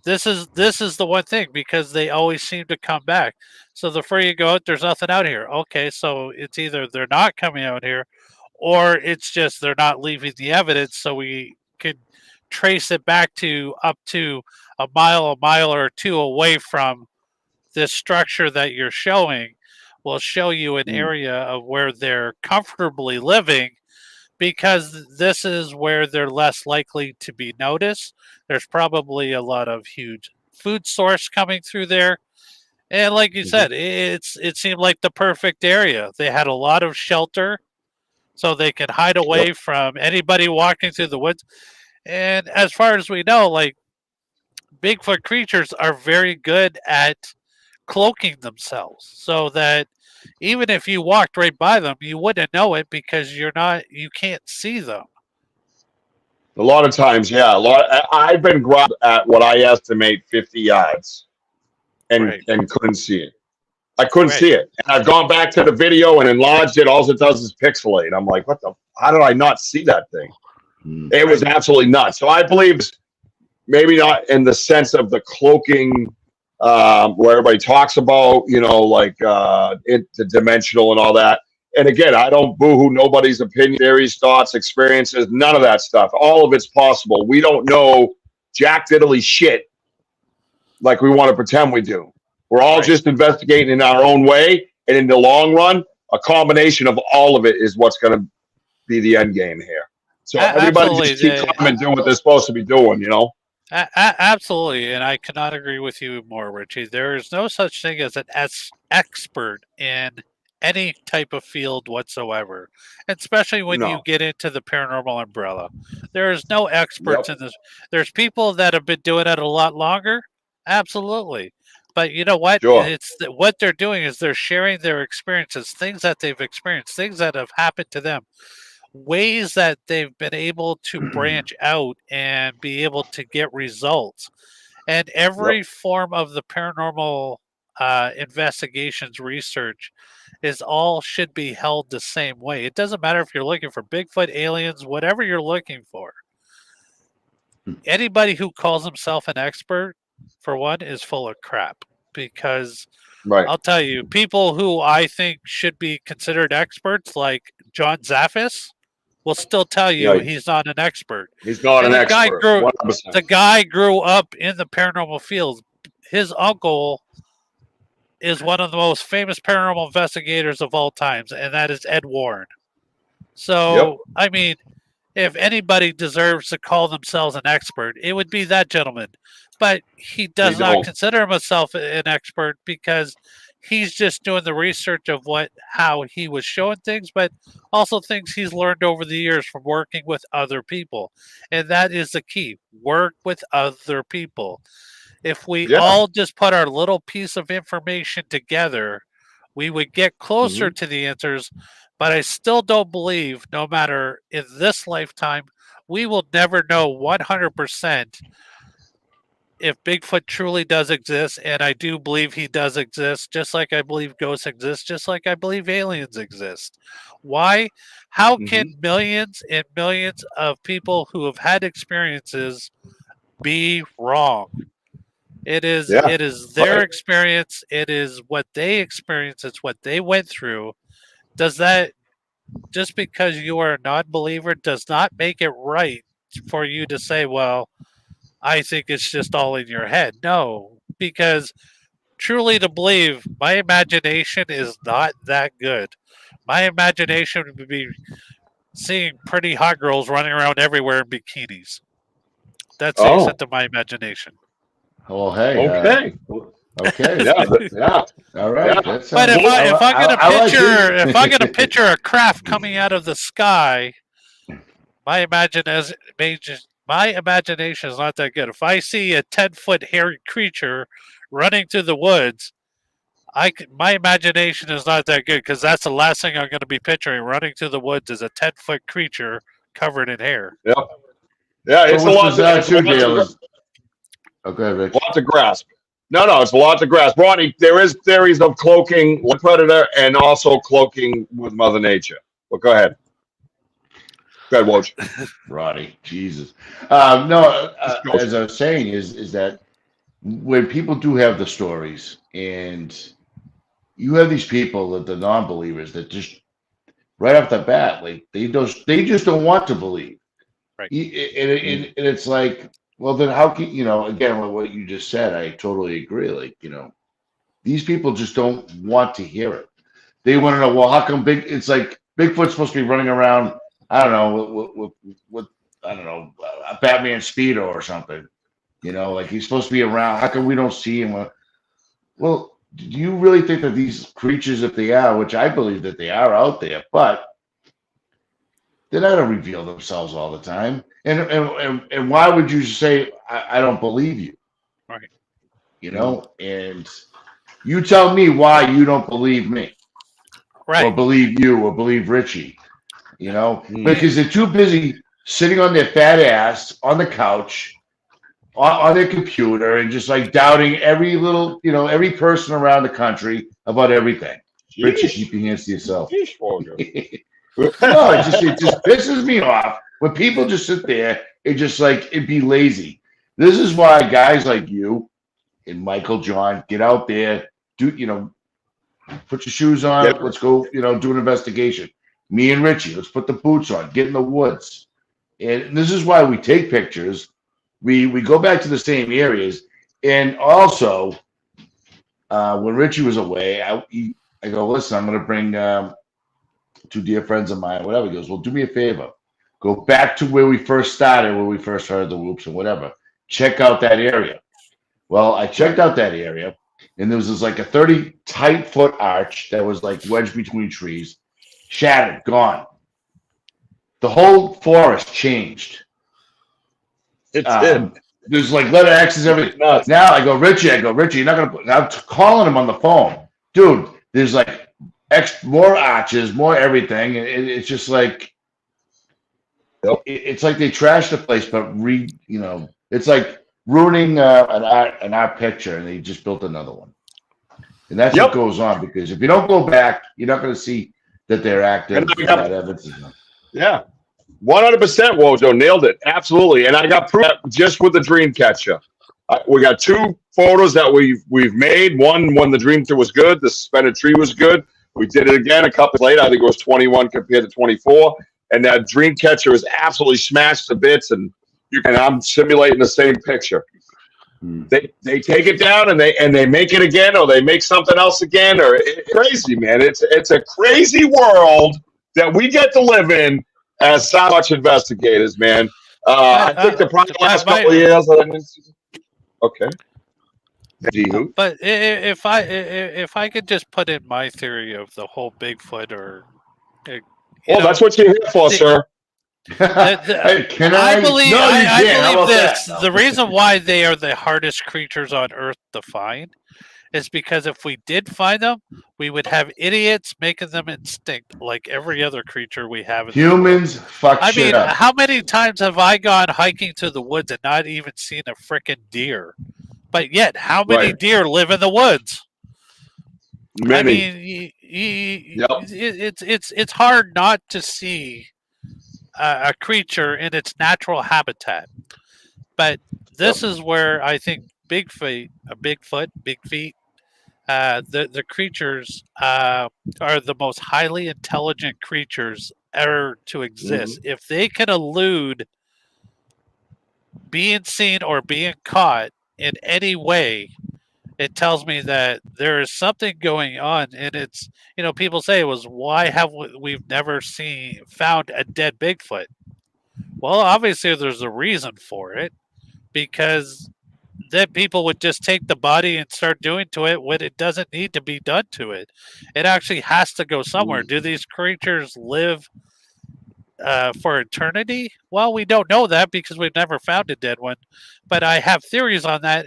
this is the one thing, because they always seem to come back. So the further you go out, there's nothing out here. Okay, so it's either they're not coming out here, or it's just they're not leaving the evidence, so we could trace it back to up to a mile or two away from this structure that you're showing. Will show you an area of where they're comfortably living, because this is where they're less likely to be noticed. There's probably a lot of huge food source coming through there. And like you said, it seemed like the perfect area. They had a lot of shelter, so they could hide away from anybody walking through the woods. And as far as we know, like, Bigfoot creatures are very good at cloaking themselves, so that even if you walked right by them, you wouldn't know it, because you can't see them. A lot of times, yeah. I've been grabbed at what I estimate 50 yards, and couldn't see it. I couldn't see it, and I've gone back to the video and enlarged it. All it does is pixelate. I'm like, what the? How did I not see that thing? It was absolutely nuts. So I believe, maybe not in the sense of the cloaking, where everybody talks about, you know, like the dimensional and all that. And again, I don't boo-hoo nobody's opinion, theories, thoughts, experiences, none of that stuff. All of it's possible. We don't know jack diddly shit like we want to pretend we do. We're all just investigating in our own way. And in the long run, a combination of all of it is what's going to be the end game here. So everybody just keep coming and doing what they're supposed to be doing, you know? Absolutely, and I cannot agree with you more, Richie. There is no such thing as an expert in any type of field whatsoever, especially when you get into the paranormal umbrella. There is no experts in this. There's people that have been doing it a lot longer, absolutely. But you know what? It's what they're doing is they're sharing their experiences, things that they've experienced, things that have happened to them, ways that they've been able to branch out and be able to get results. And every form of the paranormal investigations research should be held the same way. It doesn't matter if you're looking for Bigfoot, aliens, whatever you're looking for. Anybody who calls himself an expert, for one, is full of crap, because I'll tell you, people who I think should be considered experts, like John Zaffis, will still tell you he's not an expert. He's not an expert. The guy grew up in the paranormal field. His uncle is one of the most famous paranormal investigators of all times, and that is Ed Warren. So, I mean, if anybody deserves to call themselves an expert, it would be that gentleman. But he does not consider himself an expert, because he's just doing the research of how he was showing things, but also things he's learned over the years from working with other people. And that is the key. Work with other people. If we all just put our little piece of information together, we would get closer to the answers. But I still don't believe, no matter in this lifetime, we will never know 100% if Bigfoot truly does exist. And I do believe he does exist, just like I believe ghosts exist, just like I believe aliens exist. Why? How can millions and millions of people who have had experiences be wrong? It is their experience. It is what they experienced. It's what they went through. Does that, just because you are a non-believer, does not make it right for you to say, well, I think it's just all in your head. No, because truly to believe, my imagination is not that good. My imagination would be seeing pretty hot girls running around everywhere in bikinis. That's the extent of my imagination. Well, hey. Okay. Okay. Yeah. All right. Yeah. But if I'm gonna picture a craft coming out of the sky, my imagination is not that good. If I see a 10-foot hairy creature running through the woods, my imagination is not that good, because that's the last thing I'm going to be picturing. Running through the woods is a 10-foot creature covered in hair. Yep. Yeah, it's a lot to Okay, Rich. A lot to grasp. No, it's a lot to grasp. Ronnie, there is theories of cloaking with predator and also cloaking with Mother Nature. Well, go ahead. ahead, Woj. Roddy, Jesus. No, as I was saying, is that when people do have the stories, and you have these people that the non-believers that just right off the bat, like they just don't want to believe. Right. And it's like, well, then how can again with what you just said, I totally agree. Like these people just don't want to hear it. They want to know, well, how come it's like Bigfoot's supposed to be running around, I don't know, with I don't know, a Batman Speedo or something. Like he's supposed to be around. How come we don't see him? Well, do you really think that these creatures, if they are, which I believe that they are out there, but they're not going to reveal themselves all the time? And why would you say, I don't believe you? Right. And you tell me why you don't believe me. Right. Or believe you, or believe Richie, because they're too busy sitting on their fat ass on the couch, on their computer, and just like doubting every little, every person around the country about everything. Jeez. Richie, keep your hands to yourself. No, it just pisses me off when people just sit there and just like it'd be lazy. This is why guys like you and Michael John get out there, do put your shoes on. Yep. Let's go, do an investigation. Me and Richie, let's put the boots on, get in the woods. And this is why we take pictures. We go back to the same areas. And also, when Richie was away, I go, listen, I'm going to bring 2 dear friends of mine, whatever. He goes, well, do me a favor. Go back to where we first started, where we first heard the whoops and whatever. Check out that area. Well, I checked out that area. And there was this like a 30 tight foot arch that was like wedged between trees, shattered, gone. The whole forest changed. It did. There's like letter X's, everything. Now I go, Richie, you're not going to, I'm calling him on the phone. Dude, there's like more arches, more everything. And it's just like, it's like they trashed the place, but it's like ruining an art picture, and they just built another one. And that's what goes on, because if you don't go back, you're not going to see that they're active. That evidence is not. Yeah, 100%. Wojo nailed it, absolutely. And I got proof just with the dream catcher. We got 2 photos that we've made. One when the dream was good, the suspended tree was good. We did it again a couple later. I think it was 21 compared to 24, and that dream catcher is absolutely smashed to bits. And I'm simulating the same picture. They take it down and they make it again, or they make something else again, or crazy, man. It's a crazy world that we get to live in as Sasquatch investigators, man. I think the last couple of years. Okay. But if I could just put in my theory of the whole Bigfoot, or that's what you're here for, sir. I believe this. The reason why they are the hardest creatures on Earth to find is because if we did find them, we would have idiots making them extinct, like every other creature we have. Humans fuck shit up. How many times have I gone hiking through the woods and not even seen a freaking deer? But yet, how many deer live in the woods? Many. I mean, it's hard not to see a creature in its natural habitat. But this is where I think big feet, the creatures are the most highly intelligent creatures ever to exist. Mm-hmm. If they can elude being seen or being caught in any way, it tells me that there is something going on. And it's, people say it was, why have we've never found a dead Bigfoot? Well, obviously there's a reason for it, because then people would just take the body and start doing to it when it doesn't need to be done to it. It actually has to go somewhere. Do these creatures live for eternity? Well, we don't know that because we've never found a dead one. But I have theories on that.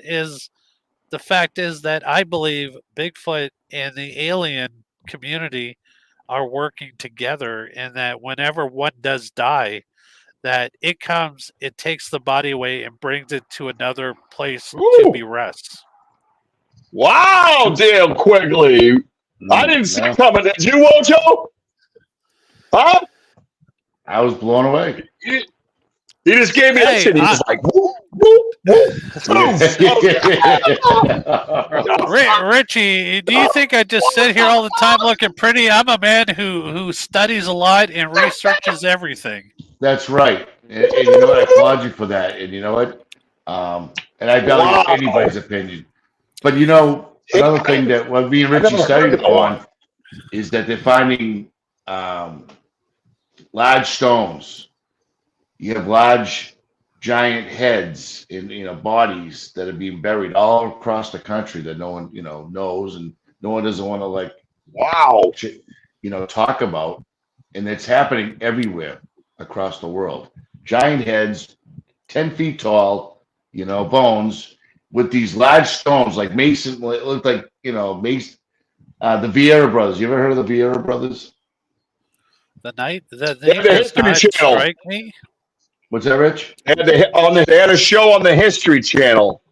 The fact is that I believe Bigfoot and the alien community are working together, and that whenever one does die, that it comes, it takes the body away and brings it to another place to be rest. Wow, damn Quigley. I didn't see it coming. Did you, Wojo? Huh? I was blown away. He just gave me that Hey, shit. He was like, whoop, whoop, whoop. Richie, do you think I just sit here all the time looking pretty? I'm a man who studies a lot and researches everything. That's right. And you know what? I applaud you for that. And you know what? And I value Wow. anybody's opinion. But you know, another thing that what me and Richie studied upon is that they're finding large stones. You have large, giant heads in bodies that are being buried all across the country that no one knows, and no one doesn't want to talk about. And it's happening everywhere across the world. Giant heads, 10 feet tall, bones with these large stones like Mason. It looked like Mason. The Vieira brothers. You ever heard of the Vieira brothers? The name the does History not Channel. strike me. What's that, Rich? They had a show on the History Channel.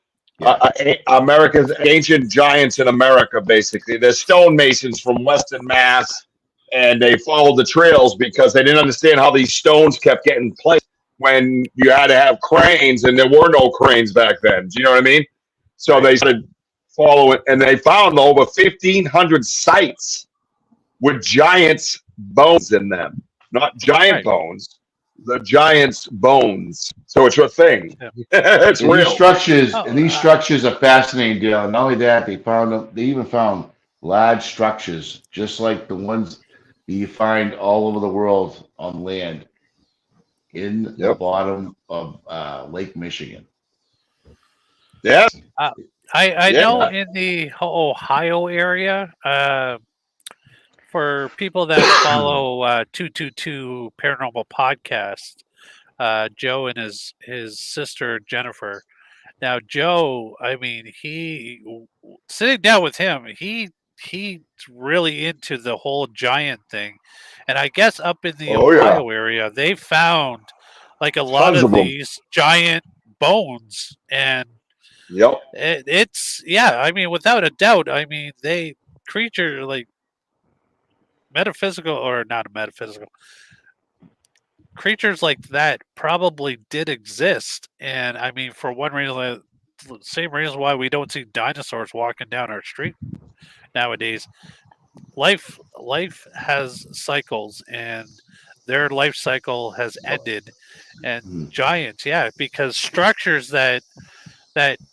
America's ancient giants in America, basically. They're stonemasons from Western Mass, and they followed the trails because they didn't understand how these stones kept getting placed when you had to have cranes, and there were no cranes back then. Do you know what I mean? So they started following, and they found over 1,500 sites with giants' bones in them. Not giant bones, the giants' bones. So it's a thing. Yeah. It's And real. these structures are fascinating, Dale. Not only that, they even found large structures, just like the ones that you find all over the world on land in the bottom of Lake Michigan. Yes. I know in the Ohio area, for people that follow 222 Paranormal Podcast, Joe and his sister Jennifer. Now, Joe, I mean, sitting down with him, he's really into the whole giant thing, and I guess up in the Ohio area, they found like a lot Tons of of 'em. these giant bones, and it's I mean, without a doubt, I mean, creature like metaphysical or not metaphysical creatures like that probably did exist. And I mean, for one reason, same reason why we don't see dinosaurs walking down our street nowadays. Life has cycles, and their life cycle has ended. And giants, because structures that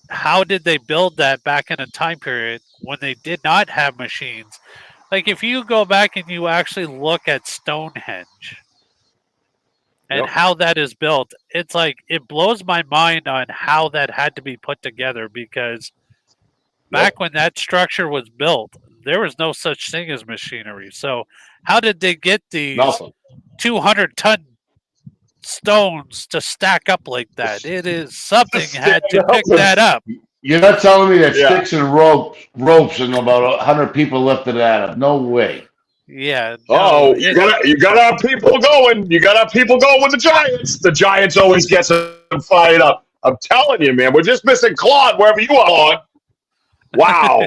how did they build that back in a time period when they did not have machines? Like if you go back and you actually look at Stonehenge and how that is built, it's like it blows my mind on how that had to be put together, because back when that structure was built, there was no such thing as machinery. So how did they get these 200-ton stones to stack up like that? It is something had to pick that up. You're not telling me that sticks and ropes and about 100 people lifted that up? No way. Yeah. No, you gotta have people going. You gotta have people going with the Giants. The Giants always get them fired up. I'm telling you, man. We're just missing Claude wherever you are. Wow.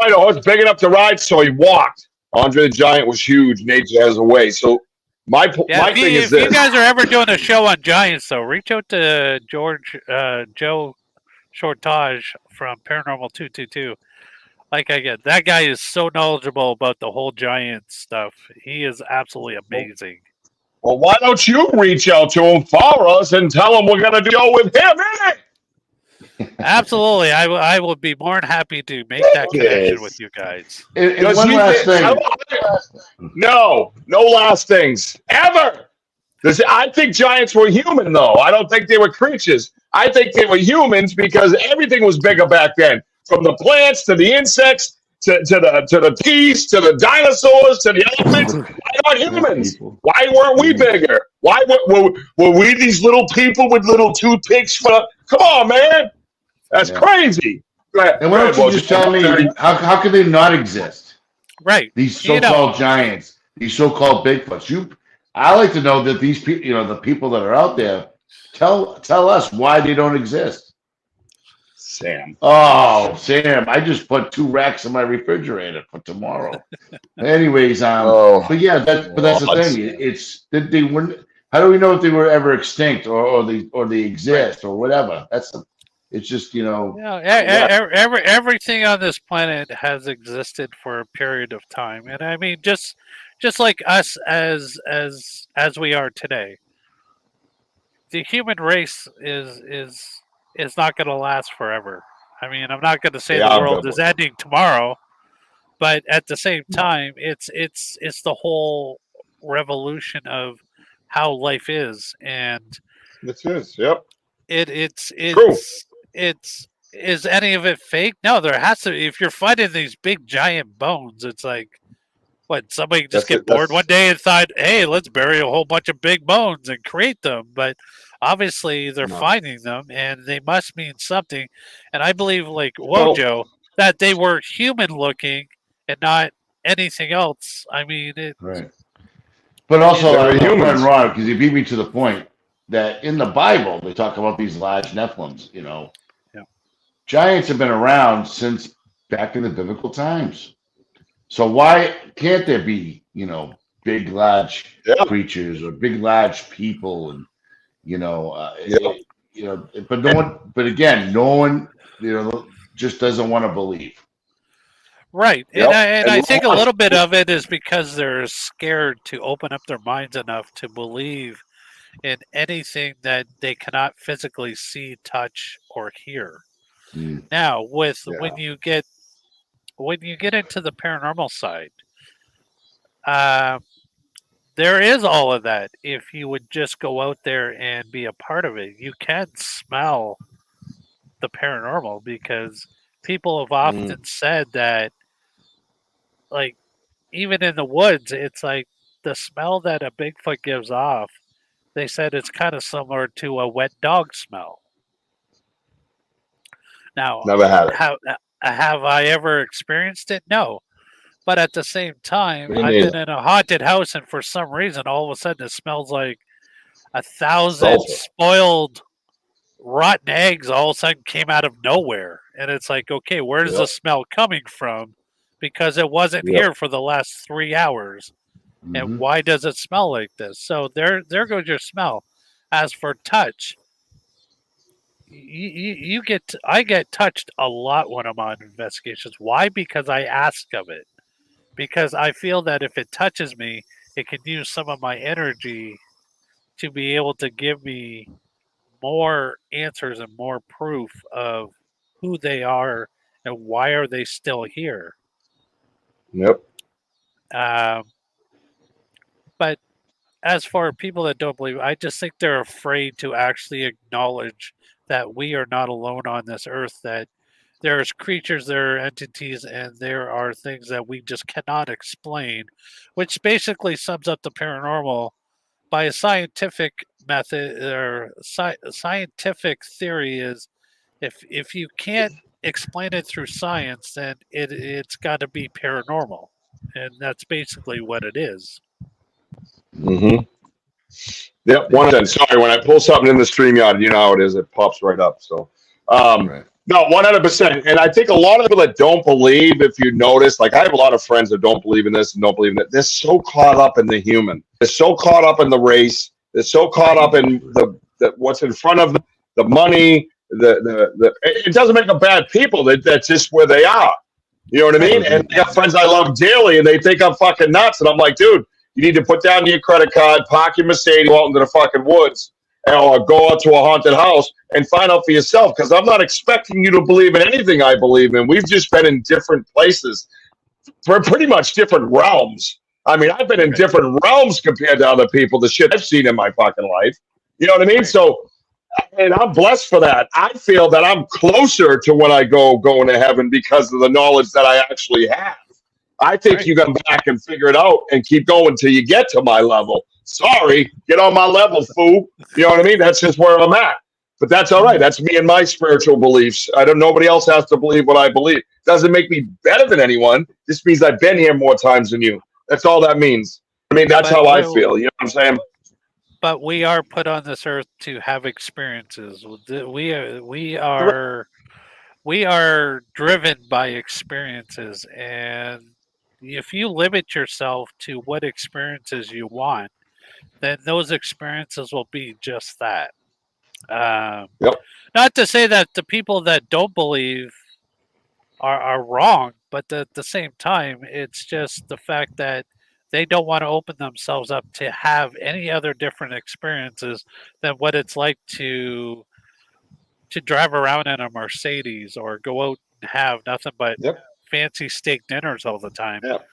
I know, it's big enough to ride, so he walked. Andre the Giant was huge. Nature has a way. So my thing is this. If you guys are ever doing a show on Giants, though, reach out to Joe Shortage from Paranormal 222. Like that guy is so knowledgeable about the whole giant stuff. He is absolutely amazing. Well, why don't you reach out to him for us and tell him we're going to do a show with him? Absolutely. I would be more than happy to make that connection with you guys. And one last thing. No last things. Ever. I think giants were human, though. I don't think they were creatures. I think they were humans because everything was bigger back then. From the plants to the insects to the geese to the dinosaurs to the elephants. Why not humans? Why weren't we bigger? Why were we these little people with little toothpicks? Come on, man. That's crazy. And why don't you just tell me how could they not exist? Right. These so-called giants, these so-called Bigfoots. I like to know that these people, the people that are out there, tell us why they don't exist. Sam. Oh, Sam, I just put 2 racks in my refrigerator for tomorrow. Anyways, but yeah, that's the God, thing. Sam. It's that they weren't. How do we know if they were ever extinct or they exist or whatever? It's just Everything on this planet has existed for a period of time, and I mean, just like us as we are today, the human race is not going to last forever. I mean, I'm not going to say the Yeah, world is ending tomorrow, but at the same time, it's the whole revolution of how life is, and it is. Yep. it's True. it's is any of it fake? No, there has to. If you're finding these big giant bones, it's like what somebody just get bored one day and thought, "Hey, let's bury a whole bunch of big bones and create them." But obviously, they're finding them, and they must mean something. And I believe, like Wojo, that they were human looking and not anything else. I mean, right. But also, They're humans. Ron, because he beat me to the point that in the Bible they talk about these large Nephilims. Yeah. Giants have been around since back in the biblical times. So why can't there be, big, large creatures or big, large people, and but no one. But again, no one, just doesn't want to believe. Right, Yep. and I think a little bit of it is because they're scared to open up their minds enough to believe in anything that they cannot physically see, touch, or hear. Now, when you get into the paranormal side, there is all of that. If you would just go out there and be a part of it, you can smell the paranormal because people have often said that, like, even in the woods, it's like the smell that a Bigfoot gives off. They said it's kind of similar to a wet dog smell. Now, Never had it. Have I ever experienced it? No. But at the same time, Me I've neither. been in a haunted house, and for some reason, all of a sudden, it smells like 1,000 spoiled, rotten eggs all of a sudden came out of nowhere. And it's like, okay, where's the smell coming from? Because it wasn't here for the last 3 hours. And why does it smell like this? So there goes your smell. As for touch, I get touched a lot when I'm on investigations. Why? Because I ask of it. Because I feel that if it touches me, it can use some of my energy to be able to give me more answers and more proof of who they are and why are they still here. Yep. But as for people that don't believe, I just think they're afraid to actually acknowledge that we are not alone on this earth, that there's creatures, there are entities, and there are things that we just cannot explain, which basically sums up the paranormal by a scientific method or scientific theory is if you can't explain it through science, then it's got to be paranormal. And that's basically what it is. Mm-hmm. Yep. 100%. Sorry, when I pull something in the StreamYard, you know how it is. It pops right up. So, no, 100%. And I think a lot of people that don't believe, if you notice, like I have a lot of friends that don't believe in this and don't believe in it. They're so caught up in the human. They're so caught up in the race. They're so caught up in the what's in front of them, the money. It doesn't make them bad people. That's just where they are. You know what I mean? And I got friends I love dearly, and they think I'm fucking nuts. And I'm like, dude, you need to put down your credit card, park your Mercedes, go out into the fucking woods, or go out to a haunted house and find out for yourself. Because I'm not expecting you to believe in anything I believe in. We've just been in different places for pretty much different realms. I mean, I've been in different realms compared to other people, the shit I've seen in my fucking life. You know what I mean? So, and I'm blessed for that. I feel that I'm closer to when I going to heaven because of the knowledge that I actually have. I think you come back and figure it out and keep going till you get to my level. Sorry, get on my level, fool. You know what I mean? That's just where I'm at. But that's all right. That's me and my spiritual beliefs. Nobody else has to believe what I believe. Doesn't make me better than anyone. This means I've been here more times than you. That's all that means. I mean, that's how I feel. You know what I'm saying? But we are put on this earth to have experiences. We are we are driven by experiences, and if you limit yourself to what experiences you want, then those experiences will be just that. Yep. Not to say that the people that don't believe are wrong, but at the same time, it's just the fact that they don't want to open themselves up to have any other different experiences than what it's like to drive around in a Mercedes or go out and have nothing but Yep. fancy steak dinners all the time. Yep.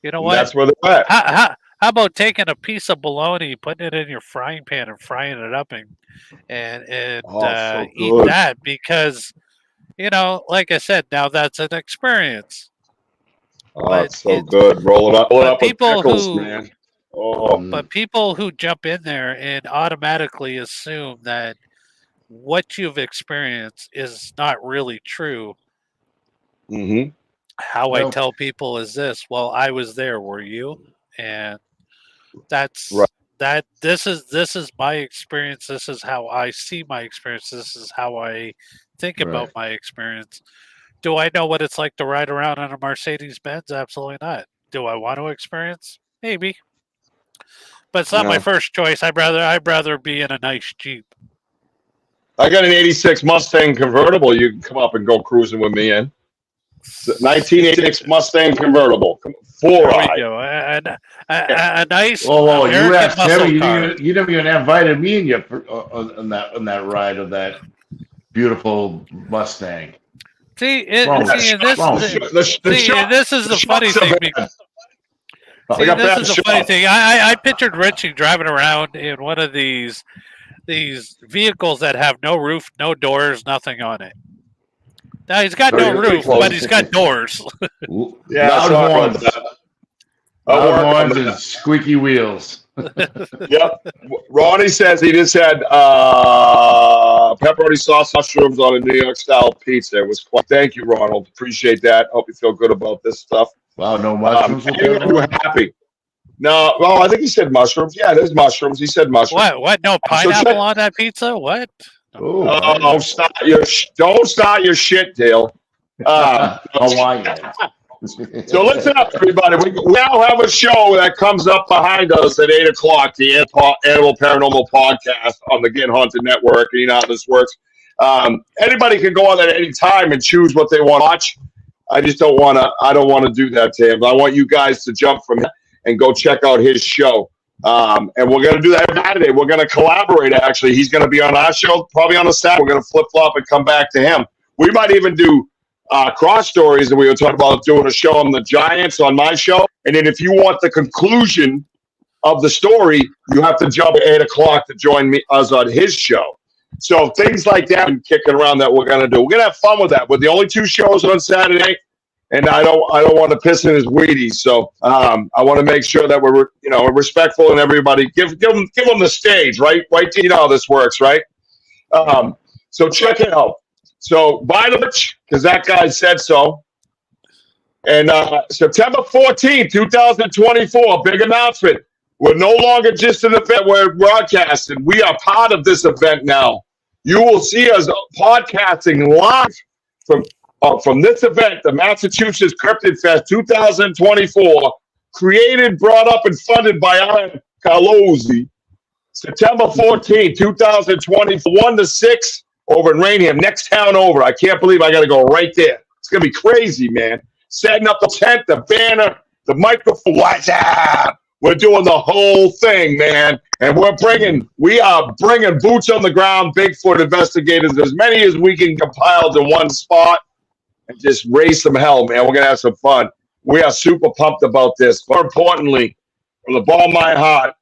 You know And what? that's where they're at. How about taking a piece of bologna, putting it in your frying pan, and frying it up, and So eat good. that? Because like I said, now that's an experience. Oh, But it's so good. Roll it up with people pickles, who- man. Oh, But people who jump in there and automatically assume that what you've experienced is not really true. mm-hmm. How I Well- tell people is this: well, I was there. Were you? And that's Right. that. This is my experience. This is how I see my experience. This is how I think about my experience. Do I know what it's like to ride around in a Mercedes Benz? Absolutely not. Do I want to experience? Maybe. But it's not my No. first choice. I'd rather be in a nice Jeep. I got an 86 Mustang convertible. You can come up and go cruising with me in. 1986 Mustang convertible. Full There we ride. go. A nice Oh, you American asked muscle him. car. You never even invited me in yet on that ride of that beautiful Mustang. See, Wrong. and this Wrong. and this is the funny shots thing. are Because, I see, got this bad is the funny shots. thing. I pictured Richie driving around in one of these vehicles that have no roof, no doors, nothing on it. Now he's got No, no you're pretty roof, close. but he's got doors. Yeah, Loud sorry about horns. that. I'll Loud work on horns that. and squeaky wheels. Yep. Ronnie says he just had pepperoni sauce mushrooms on a New York style pizza. It was quite. Thank you, Ronald. Appreciate that. Hope you feel good about this stuff. Wow, no mushrooms with Anyone that who on? happy. No, well, I think he said mushrooms. Yeah, there's mushrooms. He said mushrooms. What? No pineapple on that pizza? What? Oh, Don't start your shit, Dale. Hawaiian. So listen up, everybody. We now have a show that comes up behind us at 8 o'clock, the Animal Paranormal Podcast on the Get Haunted Network. And you know how this works. Anybody can go on there at any time and choose what they want to watch. I just don't want to. I don't want to do that to him. I want you guys to jump from here and go check out his show. And we're going to do that every Saturday. We're going to collaborate, actually. He's going to be on our show, probably on the Saturday. We're going to flip-flop and come back to him. We might even do cross stories, and we were talking about doing a show on the Giants on my show. And then if you want the conclusion of the story, you have to jump at 8 o'clock to join us on his show. So things like that and kicking around that we're going to do. We're going to have fun with that. We're the only two shows on Saturday. And I don't want to piss in his Wheaties, so I want to make sure that we're respectful and everybody give them the stage, right? Right? You know how this works, right? So check it out. So buy the merch because that guy said so. And September 14th, 2024, big announcement. We're no longer just an event. We're broadcasting. We are part of this event now. You will see us podcasting live from this event, the Massachusetts Cryptid Fest 2024, created, brought up, and funded by Alan Carlozzi. September 14, 2024, 1 to 6 over in Rainham, next town over. I can't believe I got to go right there. It's going to be crazy, man. Setting up the tent, the banner, the microphone. What's up? We're doing the whole thing, man. And we are bringing boots on the ground, Bigfoot investigators, as many as we can compile to one spot. And just raise some hell, man. We're going to have some fun. We are super pumped about this. More importantly, from the bottom of my heart,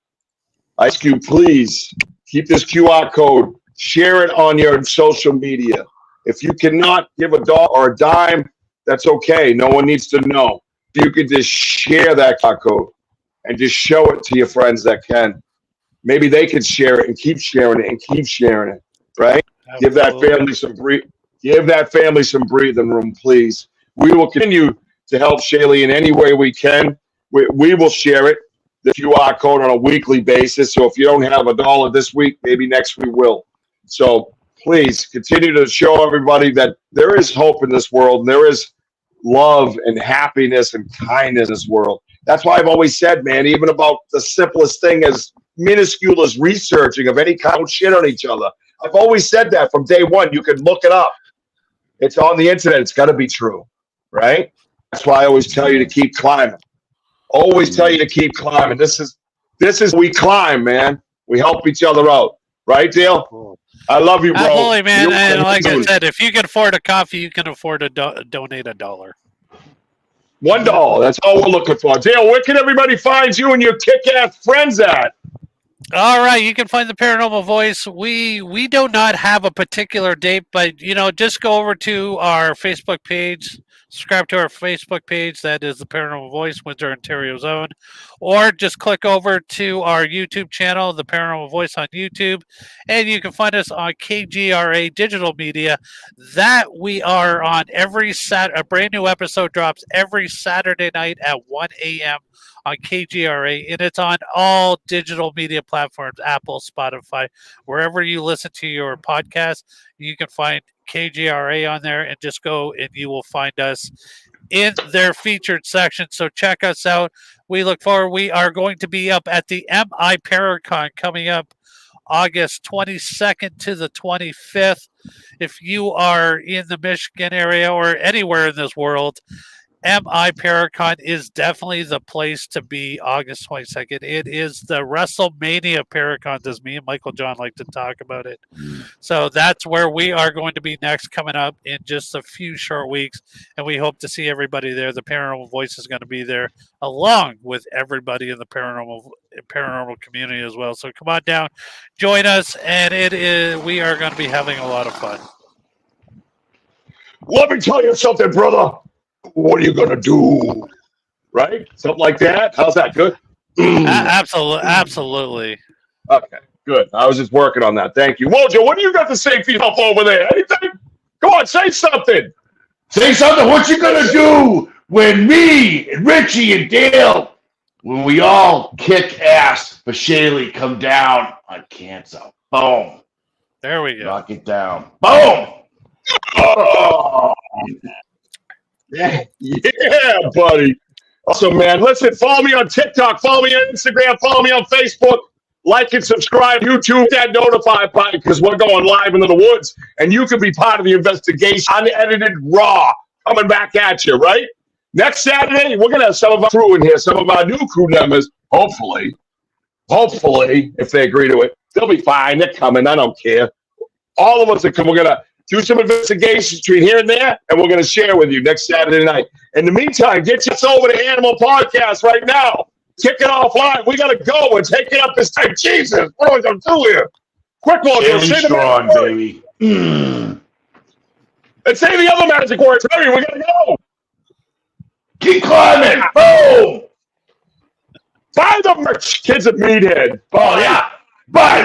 I ask you, please keep this QR code. Share it on your social media. If you cannot give a dollar or a dime, that's okay. No one needs to know. You could just share that QR code and just show it to your friends that can. Maybe they could share it and keep sharing it and keep sharing it, right? Give that family some breathing room, please. We will continue to help Shaylee in any way we can. We will share it, the QR code, on a weekly basis. So if you don't have a dollar this week, maybe next we will. So please continue to show everybody that there is hope in this world, and there is love and happiness and kindness in this world. That's why I've always said, man, even about the simplest thing as minuscule as researching of any kind of shit on each other. I've always said that from day one. You can look it up. It's on the internet. It's got to be true, right? That's why I always tell you to keep climbing. Always tell you to keep climbing. This is we climb, man. We help each other out, right, Dale? I love you, bro. Absolutely, man. And like I said, if you can afford a coffee, you can afford to donate $1. $1. That's all we're looking for. Dale, where can everybody find you and your kick-ass friends at? All right, you can find the Paranormal Voice. We do not have a particular date, but just go over to our Facebook page, subscribe to our Facebook page. That is the Paranormal Voice, Windsor, Ontario's own, or just click over to our YouTube channel, the Paranormal Voice on YouTube, and you can find us on KGRA Digital Media. That we are on every Saturday. A brand new episode drops every Saturday night at 1 a.m. on KGRA, and it's on all digital media platforms, Apple, Spotify, wherever you listen to your podcast, you can find KGRA on there, and just go and you will find us in their featured section. So check us out. We look forward. We are going to be up at the MI Paracon coming up August 22nd to the 25th. If you are in the Michigan area or anywhere in this world, MI Paracon is definitely the place to be August 22nd. It is the WrestleMania Paracon, as me and Michael John like to talk about it. So that's where we are going to be next, coming up in just a few short weeks. And we hope to see everybody there. The Paranormal Voice is going to be there along with everybody in the paranormal community as well. So come on down, join us, and we are going to be having a lot of fun. Let me tell you something, brother. What are you going to do? Right? Something like that? How's that? Good? Absolutely. Okay, good. I was just working on that. Thank you. Wojo, what do you got to say for yourself over there? Anything? Go on, say something. Say something. What you gonna do when me and Richie and Dale, when we all kick ass for Shaley, come down on cancel? Boom. There we go. Knock it down. Boom. Oh. Yeah, buddy. Awesome, man. Listen, follow me on TikTok, follow me on Instagram, follow me on Facebook, like and subscribe, YouTube, that notify button, because we're going live into the woods, and you can be part of the investigation, unedited, raw, coming back at you, right? Next Saturday, we're going to have some of our crew in here, some of our new crew members, hopefully, if they agree to it. They'll be fine. They're coming. I don't care. All of us are coming. We're going to do some investigations between here and there, and we're going to share with you next Saturday night. In the meantime, get us over to Animal Podcast right now. Kick it offline. We got to go and take it up this time. Jesus, what are we going to do here? Quick one. Shaley strong, baby. And say the other magic words. Hurry, we got to go. Keep climbing. Boom. Buy the merch, kids at Meathead. Oh, yeah. Bye.